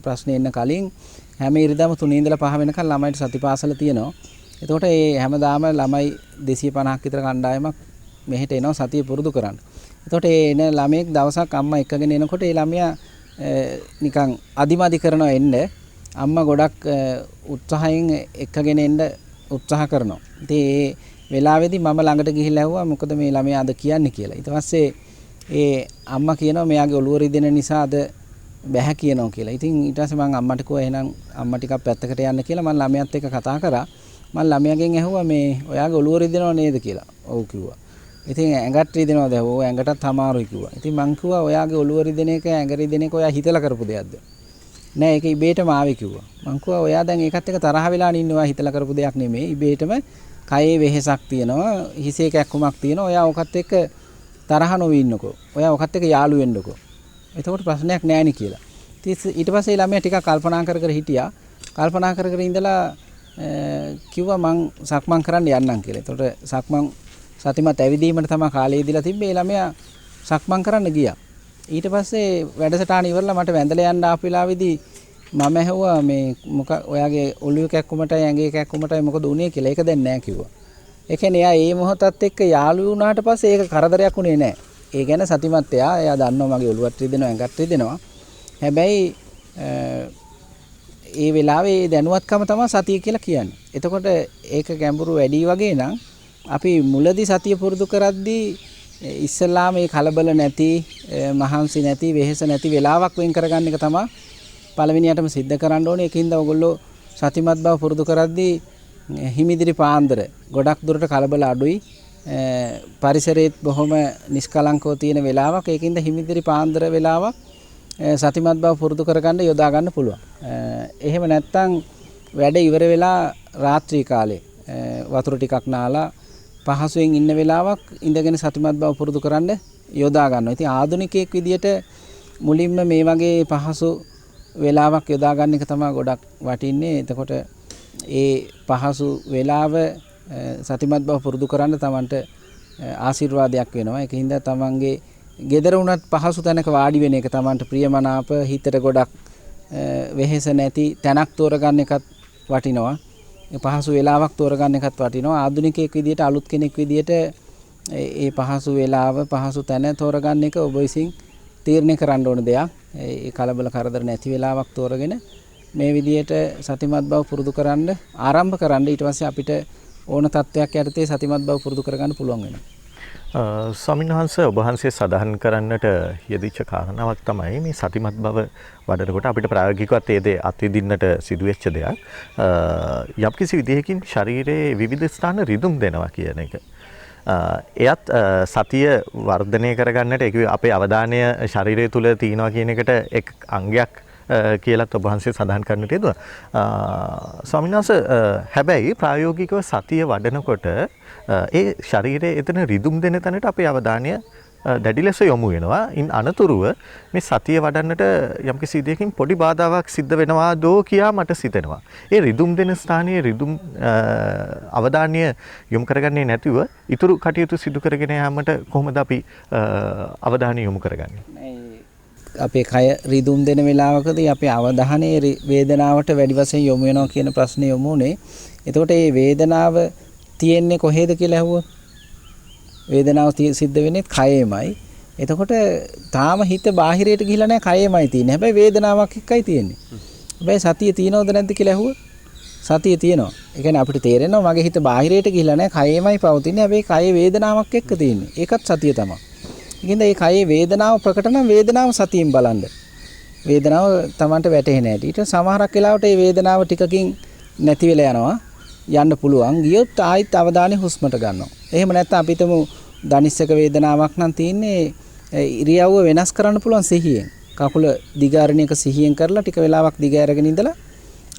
ප්‍රශ්නේ එන්න කලින් හැම ඉරිදාම 3 ඉඳලා 5 වෙනකන් ළමයිට සතිපාසල තියෙනවා. එතකොට ඒ හැමදාම ළමයි 250ක් විතර කණ්ඩායමක් මෙහෙට එනවා සතිය පුරුදු කරන්න. එතකොට ඒ එන ළමයෙක් දවසක් අම්මා එක්කගෙන එනකොට ඒ ළමයා නිකන් අදිමදි කරනවා එන්න. අම්මා ගොඩක් උත්සාහයෙන් එක්කගෙන එන්න උත්සාහ කරනවා. ඉතින් ඒ වෙලාවේදී මම ළඟට ගිහිල්ලා ඇහුවා මොකද මේ ළමයා අද කියන්නේ කියලා. ඊට පස්සේ ඒ අම්මා කියනවා මෙයාගේ ඔළුව රිදෙන නිසා අද බැහැ කියනවා කියලා. ඉතින් ඊට පස්සේ මම අම්මට කිව්වා එහෙනම් අම්මා ටිකක් පැත්තකට යන්න කියලා. මම ළමයාත් එක්ක කතා කරා. මම ළමයාගෙන් ඇහුවා මේ ඔයාගේ ඔළුව රිදෙනව නේද කියලා. ඔව් කිව්වා. ඉතින් ඇඟට රිදෙනවද? ඔව් ඇඟටත් අමාරුයි කිව්වා. ඉතින් මං කිව්වා ඔයාගේ ඔළුව රිදෙන එක ඇඟ රිදෙන එක ඔයා හිතලා කරපු දෙයක්ද? නෑ ඒක ඉබේටම ආවේ කිව්වා. මං කිව්වා ඔයා දැන් ඒකත් එක්ක තරහ වෙලා ඉන්නවා හිතලා කරපු දෙයක් නෙමෙයි. ඉබේටම කයේ වෙහෙසක් තියෙනවා, හිසේ කැක්කුමක් තියෙනවා. ඔයා ඔකත් එක්ක තරහ නොවී ඉන්නකෝ. ඔයා ඔකත් එක්ක යාළු වෙන්නකෝ. එතකොට ප්‍රශ්නයක් නෑනේ කියලා. ඊට පස්සේ ළමයා ටිකක් කල්පනා කර හිටියා. කල්පනා කර ඉඳලා කිව්වා මං සක්මන් කරන්න යන්නම් කියලා. එතකොට සක්මන් සතිමත් ඇවිදීමට තමයි කාලය දීලා තිබ්බේ. ඒ ළමයා සක්මන් කරන්න ගියා. ඊට පස්සේ වැඩසටහන ඉවරලා මට වැඳලා යන්න ආපු වෙලාවේදී මම ඇහුවා මේ ඔයාගේ ඔළුවේ කැක්කුමටයි ඇඟේ කැක්කුමටයි මොකද උනේ කියලා. ඒක දැන් නෑ කිව්වා. ඒ කියන්නේ එයා මේ මොහොතත් එක්ක යාළු වුණාට පස්සේ ඒක කරදරයක් උනේ නෑ. ඒ ගැන සතිමත් එයා දන්නවා මගේ ඔළුවත් රිදෙනවා ඇඟත් රිදෙනවා. හැබැයි ඒ වෙලාවේ දැනුවත්කම තමයි සතිය කියලා කියන්නේ. එතකොට ඒක ගැඹුරු වැඩි වගේ නම් අපි මුලදී සතිය පුරුදු කරද්දී ඉස්සල්ලා මේ කලබල නැති, මහන්සි නැති, වෙහෙස නැති වෙලාවක් වෙන් කරගන්න එක තමයි පළවෙනියටම සිද්ධ කරන්න ඕනේ. ඒකින්ද ඔයගොල්ලෝ සතිමත් බව පුරුදු කරද්දී හිමිදිරි පාන්දර ගොඩක් දුරට කලබල අඩුයි. පරිසරයේත් බොහොම නිෂ්කලංකව තියෙන වෙලාවක්. ඒකින්ද හිමිදිරි පාන්දර වෙලාවක් සතිමත් බව පුරුදු කරගන්න යොදා ගන්න පුළුවන්. එහෙම නැත්නම් වැඩ ඉවර වෙලා රාත්‍රී කාලේ වතුර ටිකක් නාලා පහසුවෙන් ඉන්න වෙලාවක් ඉඳගෙන සතිමත් බව පුරුදු කරන්න යොදා ගන්නවා. ඉතින් ආධුනිකයෙක් විදියට මුලින්ම මේ වගේ පහසු වේලාවක් යොදා ගන්න එක තමයි ගොඩක් වටින්නේ. එතකොට ඒ පහසු වේලාව සතිමත් බව පුරුදු කරන්න තමන්ට ආශිර්වාදයක් වෙනවා. ඒකින්ද තමන්ගේ ගෙදර උනත් පහසු තැනක වාඩි වෙන එක තමන්ට ප්‍රියමනාප හිතට ගොඩක් වෙහෙස නැති තැනක් තෝරගන්න එකත් වටිනවා. පහසු වේලාවක් තෝරගන්න එකත් වටිනවා. ආධුනිකයෙක් විදියට අලුත් කෙනෙක් විදියට ඒ පහසු වේලාව පහසු තැන තෝරගන්න එක ඔබ විසින් තීරණය කරන්න ඕන දෙයක්. ඒ කලබල කරදර නැති වේලාවක් තෝරගෙන මේ විදියට සතිමත් බව පුරුදු කරන්න ආරම්භ කරන්න ඊට පස්සේ අපිට ඕන තත්වයක් යටතේ සතිමත් බව පුරුදු කරගන්න පුළුවන් වෙනවා. ස්වාමීන් වහන්සේ ඔබ වහන්සේ සඳහන් කරන්නට යෙදිච්ච කාරණාවක් තමයි මේ සතිමත් බව වඩනකොට අපිට ප්‍රායෝගිකවත් ඒ දේ අත්විඳින්නට සිදුවෙච්ච දෙයක්. යම්කිසි විදිහකින් ශරීරයේ විවිධ ස්ථාන රිදුම් දෙනවා කියන එක. එයත් සතිය වර්ධනය කරගන්නට ඒක අපේ අවධානය ශරීරය තුල තියෙනවා කියන එකට එක් අංගයක් කියලාත් ඔබ වහන්සේ සඳහන් කරන්නට යෙදුවා. ස්වාමීන් වහන්සේ හැබැයි ප්‍රායෝගිකව සතිය වඩනකොට ඒ ශරීරයේ එතන රිදුම් දෙන තැනට අපේ අවධානය දැඩි ලෙස යොමු වෙනවා. ඉන් අනතුරුව මේ සතිය වඩන්නට යම්කිසි විදියකින් පොඩි බාධාවක් සිද්ධ වෙනවා දෝ කියා මට සිතෙනවා. ඒ රිදුම් දෙන ස්ථානයේ රිදුම් අවධානය යොමු කරගන්නේ නැතිව ඊතුරු කටයුතු සිදු කරගෙන යාමට කොහොමද අපි අවධානය යොමු කරගන්නේ? අපේ කය රිදුම් දෙන වෙලාවකදී අපේ අවධානය වේදනාවට වැඩි වශයෙන් යොමු වෙනවා කියන ප්‍රශ්නේ යොමු උනේ. එතකොට මේ වේදනාව තියෙන්නේ කොහේද කියලා අහුවොත් වේදනාව සිද්ධ වෙන්නේ කයෙමයි. එතකොට තාම හිත බාහිරයට ගිහිලා නැහැ කයෙමයි තියෙන්නේ. හැබැයි වේදනාවක් එක්කයි තියෙන්නේ. හැබැයි සතිය තියෙනවද නැද්ද කියලා අහුවොත් සතිය තියෙනවා. ඒ කියන්නේ අපිට තේරෙනවා මගේ හිත බාහිරයට ගිහිලා නැහැ කයෙමයි පවතින්නේ. හැබැයි කයේ වේදනාවක් එක්ක තියෙන්නේ. ඒකත් සතිය තමයි. ඒකින්ද මේ කයේ වේදනාව ප්‍රකට නම් වේදනාව සතියෙන් බලන්න. වේදනාව Tamanට වැටහෙන්නේ නැටි. ඊට සමහරක් වෙලාවට මේ වේදනාව ටිකකින් නැති වෙලා යනවා. යන්න පුළුවන්. ගියොත් ආයිත් අවධානය හුස්මට ගන්නවා. එහෙම නැත්නම් අපිටම දනිස්සක වේදනාවක් නම් තියෙන්නේ ඉරියව්ව වෙනස් කරන්න පුළුවන් සිහියෙන්. කකුල දිගාරණ එක සිහියෙන් කරලා ටික වෙලාවක් දිග අරගෙන ඉඳලා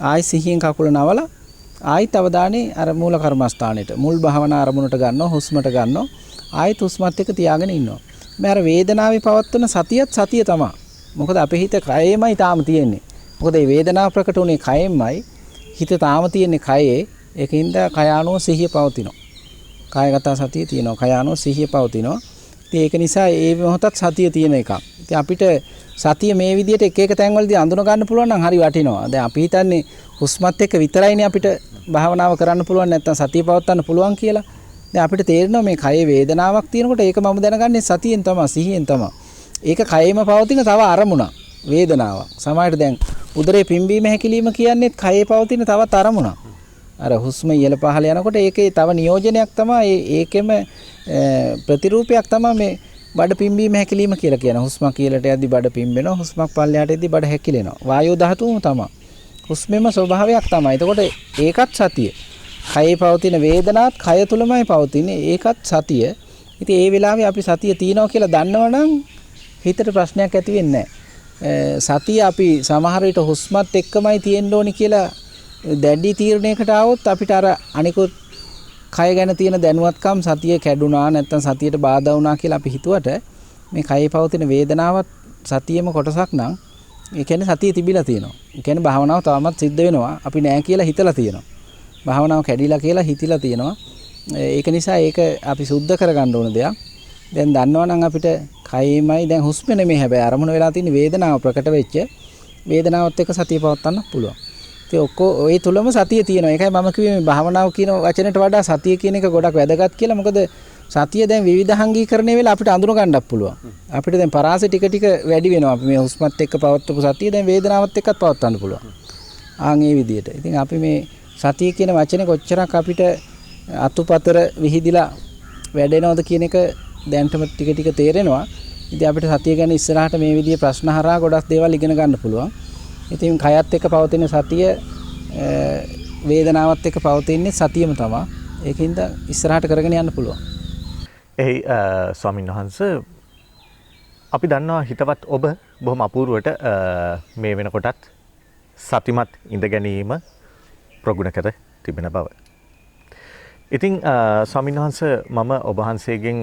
ආයි සිහියෙන් කකුල නවලා ආයිත් අවධානය අර මූල කර්මස්ථානෙට මුල් භාවනා අරමුණට ගන්නවා හුස්මට ගන්නවා. ආයිත් හුස්මත් එක්ක තියාගෙන ඉන්නවා. මේ අර වේදනාවේ පවත්වන සතියත් සතිය තමයි. මොකද අපේ හිත කයෙමයි තාම තියෙන්නේ. මොකද මේ වේදනාව ප්‍රකට උනේ කයෙන්මයි. හිත තාම තියෙන්නේ කයේ. ඒකින්ද කය ආනෝ සිහිය පවතිනවා. කායගත සතිය තියෙනවා. කය ආනෝ සිහිය පවතිනවා. ඉතින් ඒක නිසා ඒ මොහොතත් සතිය තියෙන එකක්. ඉතින් අපිට සතිය මේ විදිහට එක එක තැන්වලදී අඳුන ගන්න පුළුවන් නම් හරි වටිනවා. දැන් අපි හිතන්නේ හුස්මත් එක්ක විතරයිනේ අපිට භාවනාව කරන්න පුළුවන් නැත්නම් සතිය පවත්වන්න පුළුවන් කියලා. දැන් අපිට තේරෙනවා මේ කයේ වේදනාවක් තියෙනකොට ඒක මම දැනගන්නේ සතියෙන් තමයි සිහියෙන් තමයි. ඒක කයෙම පවතින තව අරමුණක් වේදනාවක්. සමහරට දැන් උදරේ පිම්බීම හැකිලිම කියන්නේ කයේ පවතින තවත් අරමුණක්. අර හුස්ම ඉහළ පහළ යනකොට ඒකේ තව නියෝජනයක් තමයි ඒකෙම ප්‍රතිරූපයක් තමයි මේ බඩ පිම්බීම හැකිලිම කියලා කියන. හුස්ම කියලට යද්දි බඩ පිම්බෙනවා, හුස්මක් පල්ලයට යද්දි බඩ හැකිලෙනවා. වායෝ ධාතුවම තමයි. හුස්මෙම ස්වභාවයක් තමයි. එතකොට ඒකත් සතිය. කයේ පවතින වේදනාත් කය තුලමයි පවතින්නේ. ඒකත් සතිය. ඉතින් ඒ වෙලාවේ අපි සතිය තියනවා කියලා දන්නවනම් හිතට ප්‍රශ්නයක් ඇති වෙන්නේ නැහැ. සතිය අපි සමහර විට හුස්මත් එක්කමයි තියෙන්න ඕනි කියලා දැඩි තීරණයකට આવොත් අපිට අර අනිකුත් කය ගැන තියෙන දැනුවත්කම් සතිය කැඩුනා නැත්නම් සතියට බාධා වුණා කියලා අපි හිතුවට මේ කයේ පවතින වේදනාවත් සතියෙම කොටසක් නම් ඒ කියන්නේ සතිය තිබිලා තියෙනවා. ඒ කියන්නේ භාවනාව තවමත් සිද්ධ වෙනවා. අපි නෑ කියලා හිතලා තියෙනවා. භාවනාව කැඩිලා කියලා හිතිලා තියෙනවා. ඒක නිසා ඒක අපි සුද්ධ කරගන්න ඕන දෙයක්. දැන් දන්නවනම් අපිට කයෙමයි දැන් හුස්ම නෙමෙයි හැබැයි අරමුණ වෙලා තියෙන වේදනාව ප්‍රකට වෙච්ච වේදනාවත් එක්ක සතිය පවත්වන්න පුළුවන්. ඉතින් ඔක්කො ওই තුලම සතිය තියෙනවා. ඒකයි මම කිව්වේ මේ භාවනාව කියන වචනයට වඩා සතිය කියන එක ගොඩක් වැදගත් කියලා. මොකද සතිය දැන් විවිධාංගීකරණය වෙලා අපිට අඳුන ගන්නත් පුළුවන්. අපිට දැන් පරාසය ටික ටික වැඩි වෙනවා. අපි මේ හුස්මත් එක්ක පවත්වපු සතිය දැන් වේදනාවත් එක්කත් පවත්වන්න පුළුවන්. ආන් මේ විදිහට. ඉතින් අපි මේ සතිය කියන වචනේ කොච්චරක් අපිට අතුපතර විහිදිලා වැඩෙනවද කියන එක දැන්ටම ටික ටික තේරෙනවා. ඉතින් අපිට සතිය ගැන ඉස්සරහට මේ විදිහේ ප්‍රශ්න හරහා ගොඩක් දේවල් ඉගෙන ගන්න පුළුවන්. ඉතින් කයත් එක්ක පවතින සතිය වේදනාවත් එක්ක පවතින්නේ සතියම තමයි. ඒකින්ද ඉස්සරහට කරගෙන යන්න පුළුවන්. එහි ස්වාමීන් වහන්සේ අපි දන්නවා හිතවත් ඔබ බොහොම අපූර්වට මේ වෙනකොටත් සතිමත් ඉඳ ගැනීම ප්‍රගුණ කර තිබෙන බව. ඉතින් ස්වාමීන් වහන්සේ මම ඔබ වහන්සේගෙන්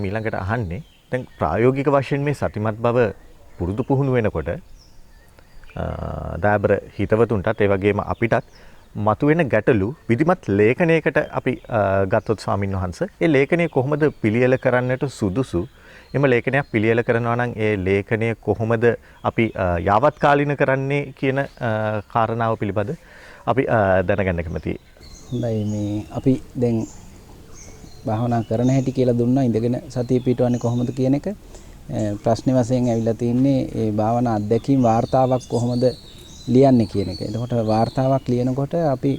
මීළඟට අහන්නේ දැන් ප්‍රායෝගික වශයෙන් මේ සතිමත් බව පුරුදු පුහුණු වෙනකොට දයාබර හිතවතුන්ටත් ඒ වගේම අපිටත් මතුවෙන ගැටලු විධිමත් ලේඛනයකට අපි ගත්තොත් ස්වාමින් වහන්සේ ඒ ලේඛනය කොහොමද පිළියෙල කරන්නට සුදුසු? එම ලේඛනයක් පිළියෙල කරනවා නම් ඒ ලේඛනය කොහොමද අපි යාවත්කාලින කරන්නේ කියන කාරණාව පිළිබඳ අපි දැනගන්න කැමතියි. හොඳයි මේ අපි දැන් භාවනා කරන හැටි කියලා දුන්නා ඉඳගෙන සතිය පිටවන්නේ කොහොමද කියන එක. ප්‍රශ්නේ වශයෙන් ඇවිල්ලා තින්නේ ඒ භාවනා අත්දැකීම් වාර්තාවක් කොහොමද ලියන්නේ කියන එක. එතකොට වාර්තාවක් ලියනකොට අපි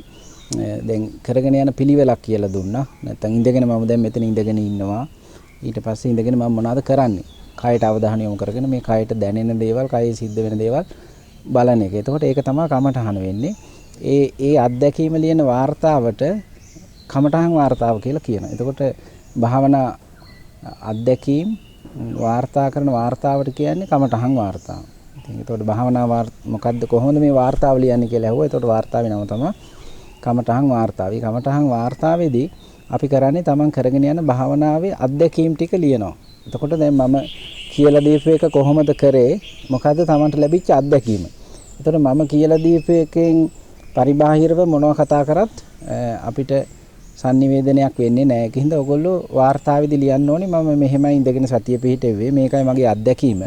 දැන් කරගෙන යන පිළිවෙලක් කියලා දුන්නා. නැත්තම් ඉඳගෙන මම දැන් මෙතන ඉඳගෙන ඉන්නවා. ඊට පස්සේ ඉඳගෙන මම මොනවද කරන්නේ? කයට අවධානය යොමු කරගෙන මේ කයට දැනෙන දේවල්, කයේ සිද්ධ වෙන දේවල් බලන එක. එතකොට ඒක තමයි කමඨහන වෙන්නේ. ඒ අත්දැකීම ලියන වාර්තාවට කමඨහන් වාර්තාව කියලා කියනවා. එතකොට භාවනා අත්දැකීම් වාර්තා කරන වාර්තාවට කියන්නේ කමඨහන් වාර්තාව. ඉතින් එතකොට භාවනා මොකද්ද කොහොමද මේ වාර්තාව ලියන්නේ කියලා ඇහුවා. එතකොට වාර්තාවේ නම තමයි කමඨහන් වාර්තාව. මේ කමඨහන් වාර්තාවේදී අපි කරන්නේ තමන් කරගෙන යන භාවනාවේ අත්දැකීම් ටික ලියනවා. එතකොට දැන් මම කියලා දීපු එක කොහොමද කරේ? මොකද්ද තමන්ට ලැබිච්ච අත්දැකීම? එතකොට මම කියලා දීපු එකෙන් පරිබාහිරව මොනවා කතා කරත් අපිට sannivedanayak වෙන්නේ නැහැ. ඒකින්ද ඔයගොල්ලෝ වාර්තාවේදී ලියන්න ඕනේ මම මෙහෙමයි ඉඳගෙන සතිය පිහිටෙව්වේ. මේකයි මගේ අත්දැකීම.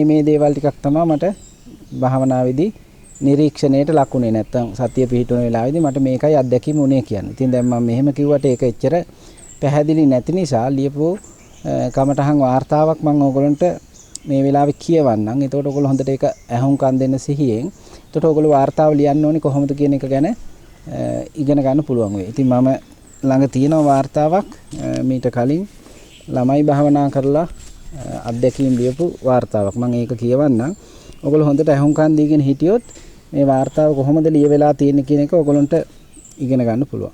මේ දේවල් ටිකක් තමයි මට භාවනාවේදී නිරීක්ෂණයට ලකුණේ. නැත්තම් සතිය පිහිටුන වෙලාවේදී මට මේකයි අත්දැකීම උනේ කියන්නේ. ඉතින් දැන් මම මෙහෙම කිව්වට ඒක එච්චර පැහැදිලි නැති නිසා ලියපු කමඨහන් වාර්තාවක් මම ඕගොල්ලන්ට මේ වෙලාවේ කියවන්නම්. එතකොට ඔයගොල්ලෝ හොඳට ඒක අහුම්කම් දෙන්න සිහියෙන්. එතකොට ඔයගොල්ලෝ වාර්තාව ලියන්න ඕනේ කොහොමද කියන එක ගැන ඉගෙන ගන්න පුළුවන් වෙයි. ඉතින් මම ළඟ තියෙන වාර්තාවක් මීට කලින් ළමයි භාවනා කරලා අත්දැකීම් ලියපු වාර්තාවක්. මම ඒක කියවන්නම්. ඔයගොල්ලෝ හොඳට අහුම්කම් දීගෙන හිටියොත් මේ වාර්තාව කොහොමද ලියවිලා තියෙන්නේ කියන එක ඔයගොල්ලන්ට ඉගෙන ගන්න පුළුවන්.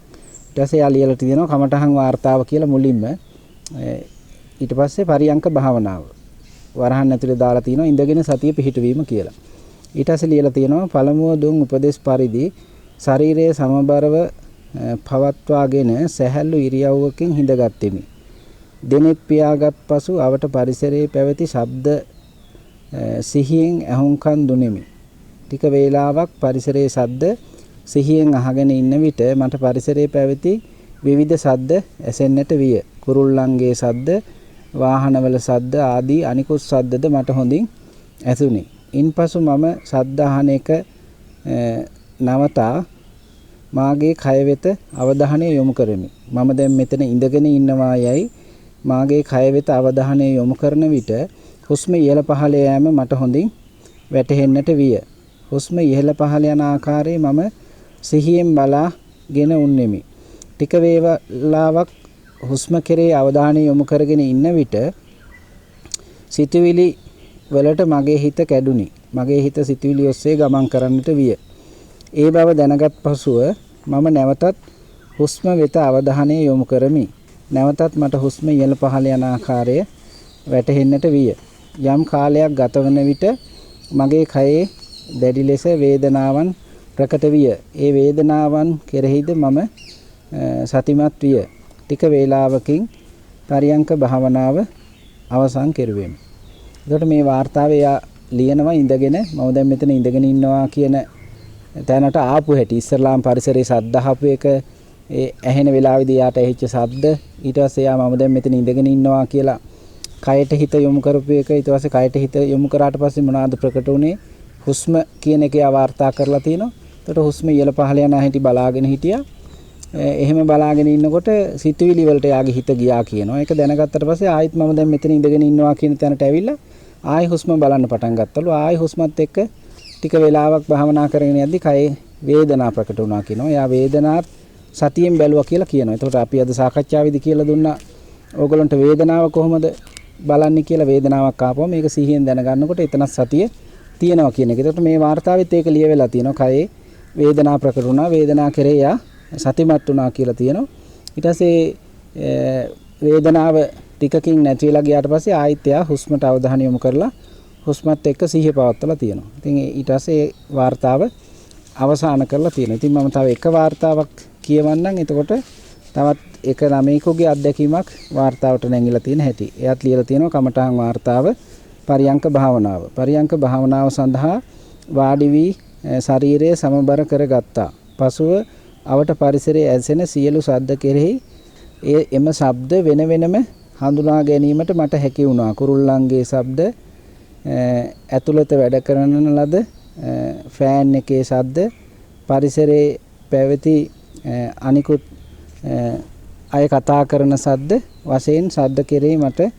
ඊට පස්සේ යා ලියලා තියෙනවා කමඨහන් වාර්තාව කියලා මුලින්ම. ඊට පස්සේ පරියංක භාවනාව. වරහන් ඇතුලේ දාලා තියෙනවා ඉඳගෙන සතිය පිහිටවීම කියලා. ඊට පස්සේ ලියලා තියෙනවා පළමුව දුන් උපදේශ පරිදි ශරීරයේ සමබරව පවත්වාගෙන සැහැල්ලු ඉරියව්වකින් හිඳගත්ෙමි. දෙනෙත් පියාගත් පසු අවට පරිසරයේ පැවති ශබ්ද සිහියෙන් අහුම්කන් දුනිමි. ටික වේලාවක් පරිසරයේ ශබ්ද සිහියෙන් අහගෙන ඉන්න විට මට පරිසරයේ පැවති විවිධ ශබ්ද ඇසෙන්නට විය. කුරුල්ලන්ගේ ශබ්ද, වාහනවල ශබ්ද ආදී අනිකුත් ශබ්දද මට හොඳින් ඇසුණි. ඉන්පසු මම ශබ්ද අහන එක නවතා මාගේ කය වෙත අවධානය යොමු කරමි. මම දැන් මෙතන ඉඳගෙන ඉන්නවා යයි මාගේ කය වෙත අවධානය යොමු කරන විට හුස්ම ඉහළ පහළ යෑම මට හොඳින් වැටහෙන්නට විය. හුස්ම ඉහළ පහළ යන ආකාරය මම සිහියෙන් බලාගෙන උන්නෙමි. ටික වේලාවක් හුස්ම කෙරේ අවධානය යොමු කරගෙන ඉන්න විට සිතුවිලි වලට මගේ හිත කැඩුනි. මගේ හිත සිතුවිලි ඔස්සේ ගමන් කරන්නට විය. ඒ බව දැනගත් පසුව මම නැවතත් හුස්ම වෙත අවධානය යොමු කරමි. නැවතත් මට හුස්ම ඉහළ පහළ යන ආකාරය වැටහෙන්නට විය. යම් කාලයක් ගත වන විට මගේ කයේ දැඩි ලෙස වේදනාවන් ප්‍රකට විය. ඒ වේදනාවන් කෙරෙහිද මම සතිමත් විය. ටික වේලාවකින් පරියංක භාවනාව අවසන් කෙරුවෙමි. එතකොට මේ වාර්තාවේ යා ලියනවා ඉඳගෙන මම දැන් මෙතන ඉඳගෙන ඉන්නවා කියන තැනට ආපු හැටි. ඉස්සරලාම් පරිසරයේ ශබ්ද අහපු එක ඒ ඇහෙන වෙලාවේදී යාට ඇහිච්ච ශබ්ද ඊට පස්සේ යා මම දැන් මෙතන ඉඳගෙන ඉන්නවා කියලා කයට හිත යොමු කරපු එක. ඊට පස්සේ කයට හිත යොමු කරාට පස්සේ මොනවාද ප්‍රකට වුනේ? හුස්ම කියන එක යා වාර්තා කරලා තිනවා. එතකොට හුස්ම ඉහළ පහළ යන හැටි බලාගෙන හිටියා. එහෙම බලාගෙන ඉන්නකොට සිතුවිලි වලට යාගේ හිත ගියා කියනවා. ඒක දැනගත්තට පස්සේ ආයෙත් මම දැන් මෙතන ඉඳගෙන ඉන්නවා කියන තැනට ඇවිල්ලා ආයෙ හුස්ම බලන්න පටන් ගත්තලු. ආයෙ හුස්මත් එක්ක ටික වෙලාවක් භාවනා කරගෙන යද්දි කයේ වේදනා ප්‍රකට වුණා කියනවා. යා වේදනාත් සතියෙන් බැලුවා කියලා කියනවා. එතකොට අපි අද සාකච්ඡාවේදී කියලා දුන්නා ඕගොල්ලන්ට වේදනාව කොහොමද බලන්නේ කියලා. වේදනාවක් ආපුවම මේක සිහියෙන් දැනගන්නකොට එතන සතිය තියෙනවා කියන එක. එතකොට මේ වාර්තාවෙත් ඒක ලියවිලා තියෙනවා. කයේ වේදනා ප්‍රකට වුණා. වේදනා කෙරේ යා සතිමත් වුණා කියලා තියෙනවා. ඊට පස්සේ වේදනාව ටිකකින් නැති වෙලා ගියාට පස්සේ ආයෙත් යා හුස්මට අවධානය යොමු කරලා හුස්මත් එක්ක සිහිය පවත්වලා තියෙනවා. ඉතින් ඊට පස්සේ වාර්තාව අවසන් කරලා තියෙනවා. ඉතින් මම තව එක වාර්තාවක් කියවන්නම්. එතකොට තවත් එක ළමයෙකුගේ අත්දැකීමක් වාර්තාවට නැංගිලා තියෙන හැටි. එයාත් ලියලා තියෙනවා කමඨාන් වාර්තාව පරියංක භාවනාව. පරියංක භාවනාව සඳහා වාඩි වී ශරීරය සමබර කරගත්තා. පසුව අවට පරිසරයේ ඇසෙන සියලු ශබ්ද කෙරෙහි එම ශබ්ද වෙන වෙනම හඳුනා ගැනීමට මට හැකි වුණා. කුරුල්ලන්ගේ ශබ්ද, ඇතුළත වැඩ කරන ලද ෆෑන් එකේ ශබ්ද, පරිසරයේ පැවති අනිකුත් අය කතා කරන ශබ්ද වශයෙන් ශබ්ද කෙරෙහි මට